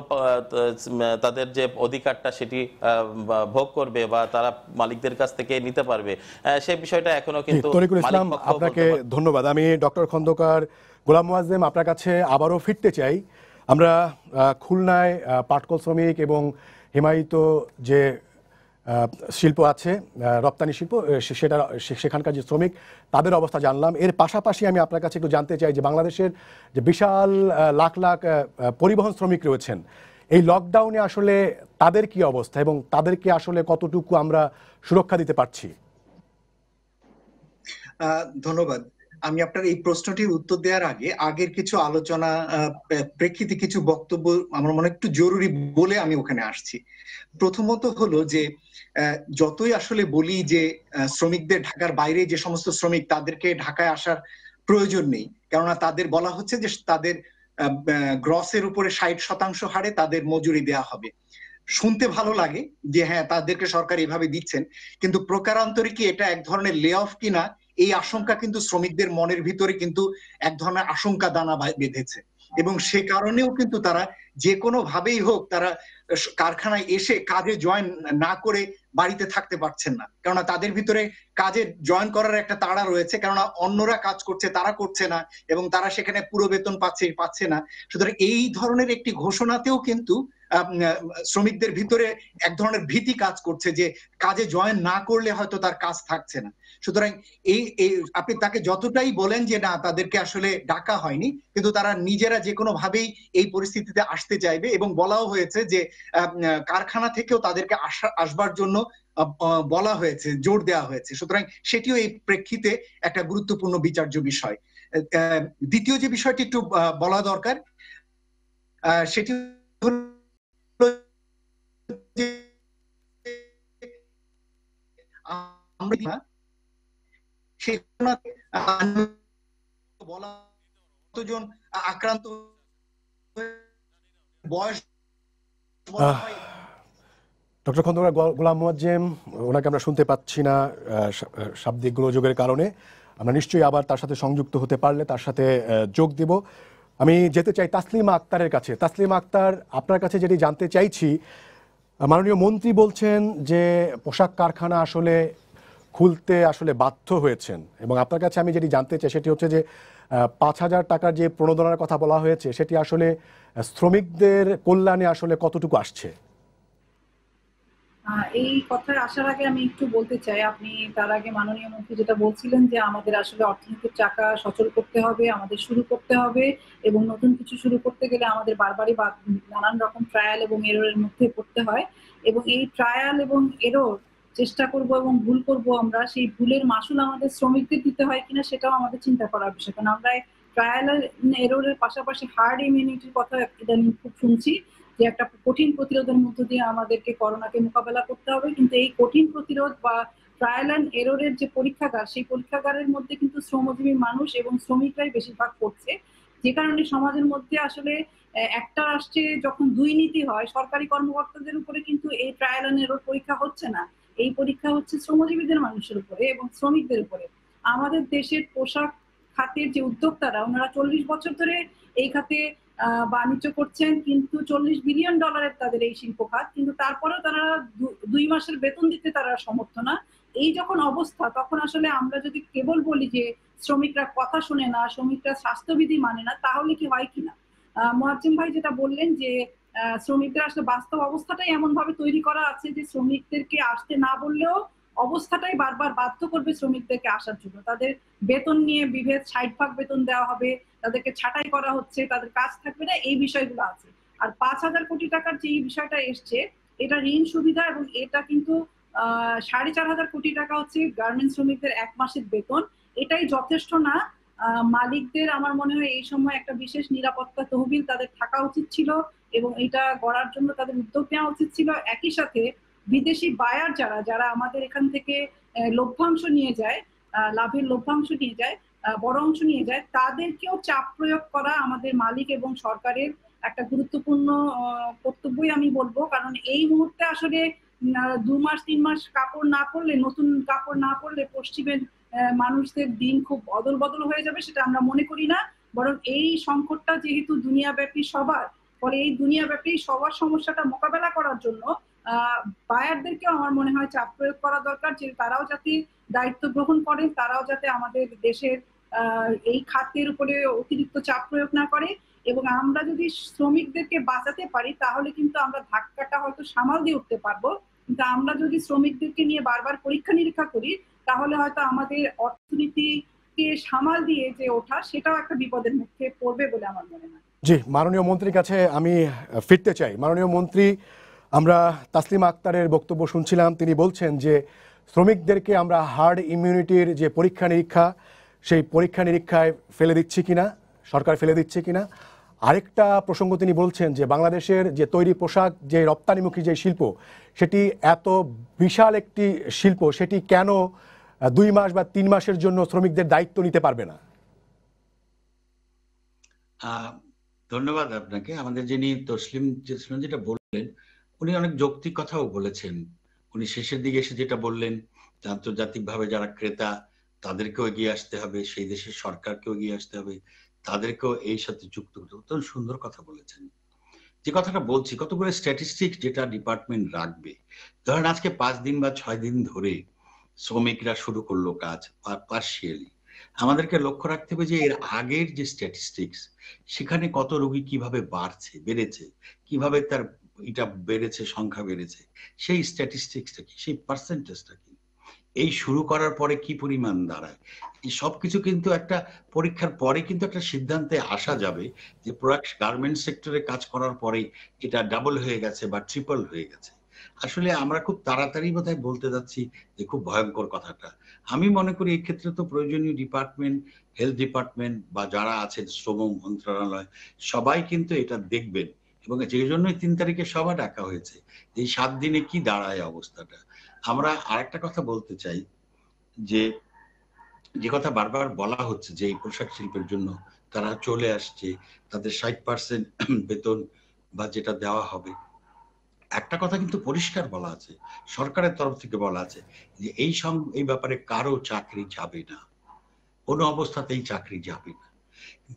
তাদের যে অধিকারটা সেটি ভোগ করবে বা তারা মালিকদের কাছ থেকে নিতে পারবে সেই বিষয়টা এখনো কিন্তু তরিকুল ইসলাম, আপনাকে ধন্যবাদ। আমি ডক্টর খন্দকার গোলাম মোয়াজ্জেম আপনার কাছে আবারও ফিরতে চাই। আমরা খুলনায় পাটকল শ্রমিক এবং হিমায়িত যে শিল্প আছে, রপ্তানি শিল্প, সেখানকার যে শ্রমিক তাদের অবস্থা জানলাম। এর পাশাপাশি আমি আপনার কাছে একটু জানতে চাই যে বাংলাদেশের যে বিশাল লাখ লাখ পরিবহন শ্রমিক রয়েছেন, এই লকডাউনে আসলে তাদের কি অবস্থা এবং তাদেরকে আসলে কতটুকু আমরা সুরক্ষা দিতে পারছি? ধন্যবাদ। আমি আপনার এই প্রশ্নটির উত্তর দেওয়ার আগে আগের কিছু আলোচনা প্রেক্ষিতে কিছু বক্তব্য আমার মনে একটু জরুরি বলে আমি ওখানে আসছি। প্রথমত হলো যে যতই আসলে বলি যে শ্রমিকদের ঢাকার বাইরে যে সমস্ত শ্রমিক তাদেরকে ঢাকায় আসার প্রয়োজন নেই, কেননা তাদের বলা হচ্ছে যে তাদের গ্রসের উপরে 60% হারে তাদের মজুরি দেওয়া হবে। শুনতে ভালো লাগে যে হ্যাঁ তাদেরকে সরকার এভাবে দিচ্ছেন, কিন্তু প্রকারান্তরে কি এটা এক ধরনের লে অফ কিনা এই আশঙ্কা কিন্তু শ্রমিকদের মনের ভিতরে কিন্তু এক ধরনের আশঙ্কা দানা বেঁধেছে এবং সে কারণেও কিন্তু তারা যে কোনো ভাবেই হোক তারা কারখানায় এসে কাজে জয়েন না করে বাড়িতে থাকতে পারছেন না, কেননা তাদের ভিতরে কাজে জয়েন করার একটা তাড়া রয়েছে, কেননা অন্যরা কাজ করছে তারা করছে না এবং তারা সেখানে পুরো বেতন পাচ্ছে না। সুতরাং এই ধরনের একটি ঘোষণাতেও কিন্তু শ্রমিকদের ভিতরে এক ধরনের ভীতি কাজ করছে যে কাজে জয়েন না করলে হয়তো তার কাজ থাকছে না। সুতরাং এই আপনি তাকে যতটাই বলেন যে না তাদেরকে আসলে ডাকা হয়নি, কিন্তু তারা নিজেরা যে কোনো ভাবেই এই পরিস্থিতিতে আসতে চাইবে এবং বলাও হয়েছে যে কারখানা থেকেও তাদেরকে আসবার জন্য বলা হয়েছে, জোর দেওয়া হয়েছে। সুতরাং সেটিও এই প্রেক্ষিতে একটা গুরুত্বপূর্ণ বিচার্য বিষয়। দ্বিতীয় যে বিষয়টি একটু বলা দরকার সেটি আমরা বলা কতজন আক্রান্ত বয়স ডক্টর খন্দকার গোলাম মোয়াজ্জেম, ওনাকে আমরা শুনতে পাচ্ছি না শাব্দিক গোলযোগের কারণে। আমরা নিশ্চয়ই আবার তার সাথে সংযুক্ত হতে পারলে তার সাথে যোগ দিব। আমি যেতে চাই তাসলিমা আক্তারের কাছে। তাসলিমা আক্তার, আপনার কাছে যেটি জানতে চাইছি, মাননীয় মন্ত্রী বলছেন যে পোশাক কারখানা আসলে খুলতে আসলে বাধ্য হয়েছেন এবং আপনার কাছে আমি যেটি জানতে চাই সেটি হচ্ছে যে 5,000 টাকার যে প্রণোদনার কথা বলা হয়েছে সেটি আসলে শ্রমিকদের কল্যাণে আসলে কতটুকু আসছে? এই কথায় আসার আগে আমি একটু বলতে চাই, আপনি তার আগে মাননীয় মন্ত্রী যেটা বলছিলেন যে আমাদের আসলে অর্থনীতির চাকা সচল করতে হবে, আমাদের শুরু করতে হবে এবং নতুন কিছু শুরু করতে গেলে আমাদের বারবারই নানান রকম ট্রায়াল এবং এররের মধ্যে পড়তে হয় এবং এই ট্রায়াল এবং এরর চেষ্টা করব এবং ভুল করব, আমরা সেই ভুলের মাসুল আমাদের শ্রমিকদের দিতে হয় কিনা সেটাও আমাদের চিন্তা করার বিষয়। কারণ আমরা ট্রায়াল এররের পাশাপাশি হার্ড ইমিউনিটির কথা ইদানিং খুব শুনছি যে একটা কঠিন প্রতিরোধের মধ্য দিয়ে আমাদেরকে করোনাকে মোকাবেলা করতে হবে, কিন্তু এই কঠিন প্রতিরোধ বা ট্রায়াল অ্যান্ড এররের যে পরীক্ষাগার, সেই পরীক্ষাগারের মধ্যে কিন্তু শ্রমজীবী মানুষ এবং শ্রমিকরাই বেশিরভাগ পড়ছে, যে কারণে সমাজের মধ্যে আসলে একটা রাষ্ট্রে যখন দুই নীতি হয়, সরকারি কর্মকর্তাদের উপরে কিন্তু এই ট্রায়াল অ্যান্ড এরর পরীক্ষা হচ্ছে না, এই পরীক্ষা হচ্ছে শ্রমজীবীদের মানুষের উপরে এবং শ্রমিকদের উপরে। আমাদের দেশের পোশাক খাতের যে উদ্যোক্তারা, ওনারা 40 বছর ধরে এই খাতে বাণিজ্য করছেন, কিন্তু $40 বিলিয়ন তাদের এই শিল্প খাত, কিন্তু তারপরেও তারা 2 মাসের বেতন দিতে তারা সমর্থ না। এই যখন অবস্থা, তখন আসলে আমরা যদি কেবল বলি যে শ্রমিকরা কথা শোনে না, শ্রমিকরা স্বাস্থ্যবিধি মানে না, তাহলে কি হয় কিনা? মোয়াজ্জেম ভাই যেটা বললেন যে শ্রমিকদের আসলে বাস্তব অবস্থাটাই এমন ভাবে তৈরি করা আছে যে শ্রমিকদেরকে আসতে না বললেও অবস্থাটাই বারবার বাধ্য করবে শ্রমিকদেরকে আসার জন্য। তাদের বেতন নিয়ে বিভেদ, 60 ভাগ বেতন দেওয়া হবে, তাদেরকে ছাঁটাই করা হচ্ছে, তাদের কাজ থাকবে না, এই বিষয়গুলো আছে। আর 5,000 কোটি টাকার যে বিষয়টা এসছে, এটা ঋণ সুবিধা, এবং এটা কিন্তু 4,500 কোটি টাকা হচ্ছে গার্মেন্টস শ্রমিকদের 1 মাসের বেতন। এটাই যথেষ্ট না। মালিকদের আমার মনে হয় এই সময় একটা বিশেষ নিরাপত্তা তহবিল তাদের থাকা উচিত ছিল, এবং এটা গড়ার জন্য তাদের উদ্যোগ নেওয়া উচিত ছিল। একই সাথে বিদেশি বায়ার যারা আমাদের এখান থেকে লভ্যাংশ নিয়ে যায়, লাভের লভ্যাংশ নিয়ে যায়, বড় অংশ নিয়ে যায়, তাদেরকেও চাপ প্রয়োগ করা আমাদের মালিক এবং সরকারের একটা গুরুত্বপূর্ণ কর্তব্যই আমি বলবো। কারণ এই মুহূর্তে আসলে 2 মাস 3 মাস কাপড় না পরলে, নতুন কাপড় না পরলে পশ্চিমের মানুষদের দিন খুব অদল বদল হয়ে যাবে, সেটা আমরা মনে করি না। বরং এই সংকটটা যেহেতু দুনিয়াব্যাপী সবার, ফলে এই দুনিয়াব্যাপী সবার সমস্যাটা মোকাবেলা করার জন্য বায়ারদেরকেও আমার মনে হয় চাপ প্রয়োগ করা দরকার, যে তারাও যাতে দায়িত্ব গ্রহণ করেন, তারাও যাতে আমাদের দেশের এই খাতের উপরে অতিরিক্ত চাপ প্রয়োগ না করে। এবং আমরা যদি শ্রমিকদেরকে বাঁচাতে পারি, তাহলে কিন্তু আমরা ধাক্কাটা হয়তো সামাল দিয়ে উঠতে পারবো। কিন্তু আমরা যদি শ্রমিকদেরকে নিয়ে বারবার পরীক্ষা নিরীক্ষা করি, তাহলে হয়তো আমাদের অর্থনীতিকে সামাল দিয়ে যে ওঠা, সেটাও একটা বিপদের মুখে পড়বে বলে আমার মনে হয়। জি, মাননীয় মন্ত্রীর কাছে আমি ফিরতে চাই। মাননীয় মন্ত্রী, আমরা তাসলিমা আক্তারের বক্তব্য শুনছিলাম। তিনি বলছেন যে শ্রমিকদেরকে আমরা হার্ড ইমিউনিটির যে পরীক্ষা নিরীক্ষা, সেই পরীক্ষা নিরীক্ষায় ফেলে দিচ্ছি কিনা, সরকার ফেলে দিচ্ছে কিনা। আরেকটা প্রসঙ্গ তিনি বলছেন যে বাংলাদেশের যে তৈরি পোশাক, যে রপ্তানিমুখী যে শিল্প, সেটি এত বিশাল একটি শিল্প, সেটি কেন 2 মাস বা 3 মাসের জন্য শ্রমিকদের দায়িত্ব নিতে পারবে না? ধন্যবাদ আপনাকে। আমাদের যিনি তসলিম যেটা বললেন, উনি অনেক যৌক্তিক কথাও বলেছেন। উনি শেষের দিকে এসে যেটা বললেন, আন্তর্জাতিকভাবে যারা ক্রেতা, তাদেরকেও এগিয়ে আসতে হবে, সেই দেশের সরকারকেও এগিয়ে আসতে হবে, তাদেরকেও এই সাথে যুক্ত করতে হবে। অত্যন্ত সুন্দর কথা বলেছেন। যে কথাটা বলছি, কতগুলো স্ট্যাটিস্টিক্স যেটা ডিপার্টমেন্ট রাখবে, ধরেন আজকে 5 দিন বা 6 দিন ধরে শ্রমিকরা শুরু করলো কাজ পার্শিয়ালি, আমাদেরকে লক্ষ্য রাখতে হবে যে এর আগের যে স্ট্যাটিস্টিক্স, সেখানে কত রোগী কিভাবে বেড়েছে, কিভাবে তার এটা বেড়েছে, সংখ্যা বেড়েছে, সেই স্ট্যাটিস্টিক্সটা কি, সেই পার্সেন্টেজটা কি, এই শুরু করার পরে কি পরিমাণ দাঁড়ায়, এই সবকিছু কিন্তু একটা পরীক্ষার পরে কিন্তু একটা সিদ্ধান্তে আসা যাবে যে গার্মেন্ট সেক্টরে কাজ করার পরেই এটা ডাবল হয়ে গেছে বা ট্রিপল হয়ে গেছে। আসলে আমরা খুব তাড়াতাড়ি বোধহয় বলতে যাচ্ছি যে খুব ভয়ঙ্কর কথাটা। আমি মনে করি এই ক্ষেত্রে তো প্রয়োজনীয় ডিপার্টমেন্ট, হেলথ ডিপার্টমেন্ট বা যারা আছে শ্রম মন্ত্রণালয়, সবাই কিন্তু এটা দেখবেন, এবং যে জন্যই 3 তারিখে সভা ডাকা হয়েছে, এই 7 দিনে কি দাঁড়ায় অবস্থাটা। আমরা আরেকটা কথা বলতে চাই, যে কথা বারবার বলা হচ্ছে যে এই পোশাক শিল্পের জন্য তারা চলে আসছে, তাদের 60% বেতন বা যেটা দেওয়া হবে, একটা কথা কিন্তু পরিষ্কার বলা আছে, সরকারের তরফ থেকে বলা আছে যে এই ব্যাপারে কারো চাকরি যাবে না, কোনো অবস্থাতেই চাকরি যাবে না।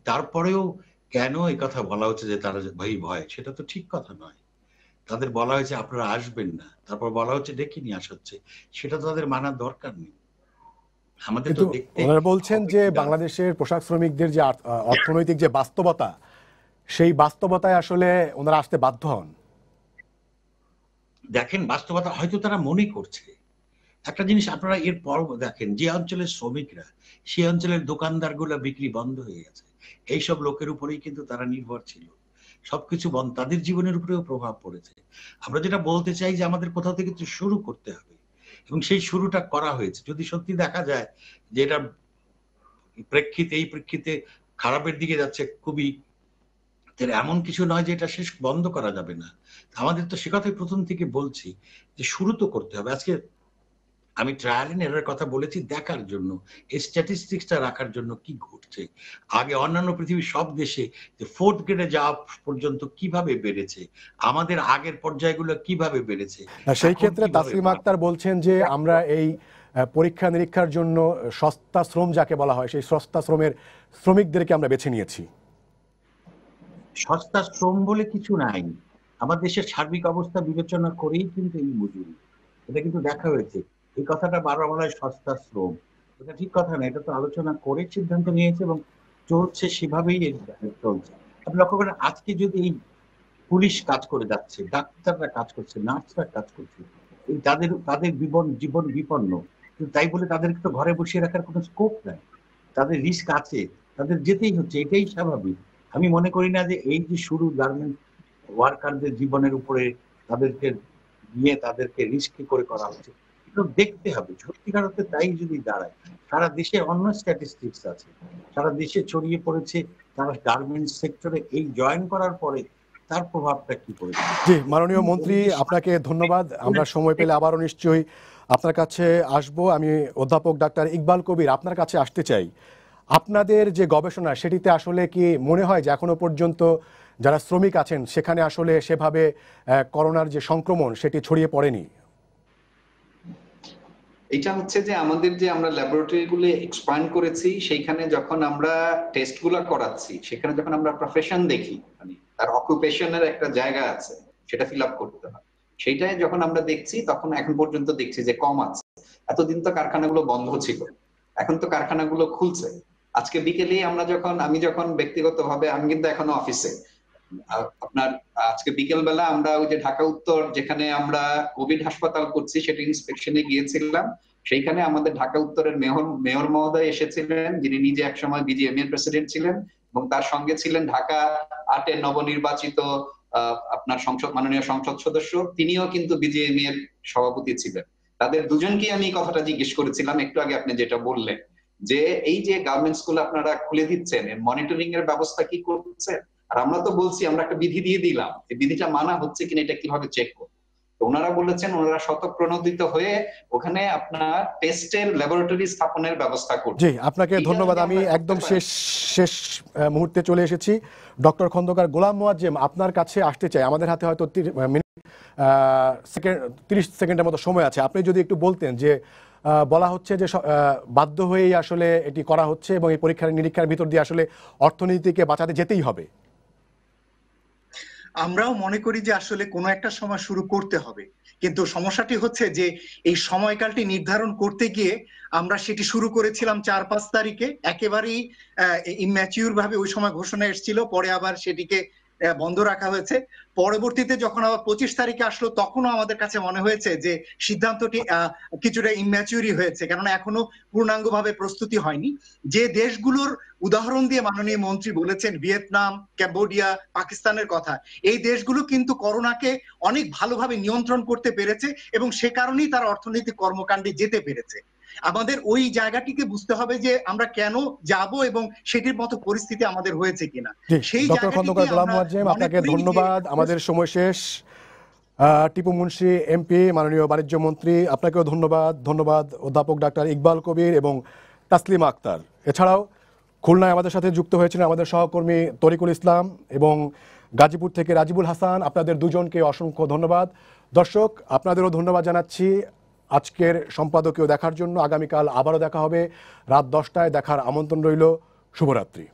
তারপরেও কেন এই কথা বলা হচ্ছে যে তারা ভয়, সেটা তো ঠিক কথা নয়। তাদের বলা হয়েছে আপনারা আসবেন না, তারপর বলা হচ্ছে ডেকে নিয়ে আসা হচ্ছে, সেটা তো তাদের মানার দরকার নেই। আমাদের তো দেখতে, ওনারা বলছেন যে বাংলাদেশের পোশাক শ্রমিকদের যে অর্থনৈতিক যে বাস্তবতা, সেই বাস্তবতায় আসলে ওনারা আসতে বাধ্য হন। দেখেন, বাস্তবতা হয়তো তারা মনে করছে একটা জিনিস, আপনারা এর পর দেখেন যে অঞ্চলের শ্রমিকরা, সেই অঞ্চলের দোকানদারগুলো বিক্রি বন্ধ হয়ে গেছে, এইসব লোকের উপরেই কিন্তু তারা নির্ভর ছিল, সবকিছু বন্ধ, তাদের জীবনের উপরেও প্রভাব পড়েছে। আমরা যেটা বলতে চাই যে আমাদের কোথাও থেকে তো শুরু করতে হবে, এবং সেই শুরুটা করা হয়েছে। যদি সত্যি দেখা যায় যে এটা এই প্রেক্ষিতে খারাপের দিকে যাচ্ছে খুবই, এমন কিছু নয় যে এটা শেষ বন্ধ করা যাবে না। আমাদের তো সে কথাই প্রথম থেকে বলছি যে শুরু তো করতে হবে। আজকে আমি ট্রায়াল এন্ড এররের কথা বলেছি দেখার জন্য, এই স্ট্যাটিস্টিক্সটা রাখার জন্য কি ঘটছে। আগে অন্যান্য পৃথিবীর সব দেশে যে 4th গ্রেডে যাওয়া পর্যন্ত কিভাবে বেড়েছে, আমাদের আগের পর্যায়গুলো কিভাবে বেড়েছে। সেই ক্ষেত্রে তাসলিমা আক্তার বলছেন যে আমরা এই পরীক্ষা নিরীক্ষার জন্য সস্তা শ্রম যাকে বলা হয়, সেই সস্তা শ্রমের শ্রমিকদেরকে আমরা বেছে নিয়েছি। সস্তা শ্রম বলে কিছু নাই, আমার দেশের সার্বিক অবস্থা বিবেচনা করেই কিন্তু এই মজুরি, এটা কিন্তু দেখা হয়েছে। এই কথাটা বারবার বলা হয় সস্তা শ্রম, এটা ঠিক কথা না। এটা তো আলোচনা করে সিদ্ধান্ত নিয়েছে এবং চলছে, সেভাবেই চলছে। আপনি লক্ষ্য করেন আজকে যদি এই পুলিশ কাজ করে যাচ্ছে, ডাক্তাররা কাজ করছে, নার্সরা কাজ করছে, এই তাদের তাদের জীবন বিপন্ন, কিন্তু তাই বলে তাদেরকে তো ঘরে বসিয়ে রাখার কোনো স্কোপ নাই। তাদের রিস্ক আছে, তাদের যেতেই হচ্ছে, এটাই স্বাভাবিক। আমি মনে করি না যে এই যে শুরু গার্মেন্ট ওয়ার্কারদের জীবনের উপরে তাদেরকে নিয়ে তাদেরকে রিস্ক করে করা হচ্ছে, এগুলো দেখতে হবে। সত্যিকার অর্থে তাই যদি দাঁড়ায়, সারা দেশে অন্য স্ট্যাটিস্টিক্স আছে, সারা দেশে ছড়িয়ে পড়েছে, তারা গার্মেন্টস সেক্টরে এই জয়েন করার পরে তার প্রভাবটা কি পড়েছে। জি, মাননীয় মন্ত্রী, আপনাকে ধন্যবাদ। আমরা সময় পেলে আবারও নিশ্চয়ই আপনার কাছে আসব। আমি অধ্যাপক ডাক্তার ইকবাল কবির আপনার কাছে আসতে চাই। আপনাদের যে গবেষণা, সেটিতে আসলে কি মনে হয় যে এখনো পর্যন্ত যারা শ্রমিক আছেন সেখানে আসলে সেভাবে করোনার যে সংক্রমণ সেটি ছড়িয়ে পড়েনি? এটা হচ্ছে যে আমাদের যে আমরা ল্যাবরেটরি গুলো এক্সপ্যান্ড করেছি, সেইখানে যখন আমরা টেস্ট গুলা করাচ্ছি, সেখানে যখন আমরা প্রফেশন দেখি, মানে তার অকুপেশনের একটা জায়গা আছে, সেটা ফিল আপ করতে হয়, সেইটাই যখন আমরা দেখছি তখন এখন পর্যন্ত দেখছি যে কম আছে। এতদিন তো কারখানাগুলো বন্ধ ছিল, এখন তো কারখানাগুলো খুলছে। আজকে বিকেলে আমি যখন ব্যক্তিগতভাবে, আমি কিন্তু এখনো অফিসে, আপনার আজকে বিকেল বেলা আমরা ওই যে ঢাকা উত্তর যেখানে আমরা কোভিড হাসপাতাল করছি, সেটা ইন্সপেকশনে গিয়েছিলাম। সেইখানে আমাদের ঢাকা উত্তরের মেয়র মহোদয় এসেছিলেন, যিনি নিজে একসময় বিজিএম এর প্রেসিডেন্ট ছিলেন, এবং তার সঙ্গে ছিলেন ঢাকা ৮-এর নবনির্বাচিত আপনার মাননীয় সংসদ সদস্য, তিনিও কিন্তু বিজিএম এর সভাপতি ছিলেন। তাদের দুজনকেই আমি এই কথাটা জিজ্ঞেস করেছিলাম একটু আগে আপনি যেটা বললেন, যে এই যে গার্মেন্টস গুলো আপনারা খুলে দিচ্ছেন, এর মনিটরিং এর ব্যবস্থা কি করছেন? আর আমরা তো বলছি, আমরা একটা বিধি দিয়ে দিলাম, এই বিধিটা মানা হচ্ছে কিনা এটা কিভাবে চেক করব? তো ওনারা বলেছেন ওনারা স্বতঃপ্রণোদিত হয়ে ওখানে আপনার টেস্টের ল্যাবরেটরি স্থাপনের ব্যবস্থা করবে। জি, আপনাকে ধন্যবাদ। আমি একদম শেষ মুহূর্তে চলে এসেছি। ডক্টর খন্দকার গোলাম মোয়াজ্জেম, আপনার কাছে আসতে চাই। আমাদের হাতে হয়তো 30 সেকেন্ডের মতো সময় আছে। আপনি যদি একটু বলতেন যে বলা হচ্ছে যে বাধ্য হয়েই আসলে এটি করা হচ্ছে এবং এই পরীক্ষার নিরীক্ষার ভিতর দিয়ে আসলে অর্থনীতিকে বাঁচাতে যেতেই হবে। আমরাও মনে করি যে আসলে কোনো একটা সময় শুরু করতে হবে, কিন্তু সমস্যাটি হচ্ছে যে এই সময়কালটি নির্ধারণ করতে গিয়ে আমরা সেটি শুরু করেছিলাম 4-5 তারিখে, একেবারেই ইম্যাচিউর ভাবে ওই সময় ঘোষণা এসেছিল, পরে আবার সেটিকে বন্ধ রাখা হয়েছে। পরবর্তীতে যখন আবার 25 তারিখে আসলো, তখনও আমাদের কাছে মনে হয়েছে যে সিদ্ধান্তটি কিছুটা ইম্যাচিউরই হয়েছে, কেননা এখনো পূর্ণাঙ্গভাবে প্রস্তুতি হয়নি। যে দেশগুলোর উদাহরণ দিয়ে মাননীয় মন্ত্রী বলেছেন, ভিয়েতনাম, ক্যাম্বোডিয়া, পাকিস্তানের কথা, এই দেশগুলো কিন্তু করোনাকে অনেক ভালোভাবে নিয়ন্ত্রণ করতে পেরেছে এবং সে কারণেই তারা অর্থনৈতিক কর্মকাণ্ডে যেতে পেরেছে। আমাদের ওই জায়গাটিকে বুঝতে হবে যে আমরা কেন যাব এবং সেটির মতো পরিস্থিতি আমাদের হয়েছে কিনা। সেই ডক্টর খন্দকার গোলাম মোয়াজ্জেম, আপনাকে ধন্যবাদ। আমাদের সময় শেষ। টিপু মুন্সি এমপি, মাননীয় বাণিজ্য মন্ত্রী, আপনাকেও ধন্যবাদ অধ্যাপক ডাক্তার ইকবাল কবির এবং তাসলিমা আক্তার। এছাড়াও খুলনায় আমাদের সাথে যুক্ত হয়েছিলেন আমাদের সহকর্মী তরিকুল ইসলাম এবং গাজীপুর থেকে রাজিবুল হাসান। আপনাদের দুজনকে অসংখ্য ধন্যবাদ। দর্শক, আপনাদেরও ধন্যবাদ জানাচ্ছি আজকের সম্পাদকীয় দেখার জন্য। আগামীকাল আবারও দেখা হবে রাত 10টায়। দেখার আমন্ত্রণ রইল। শুভরাত্রি।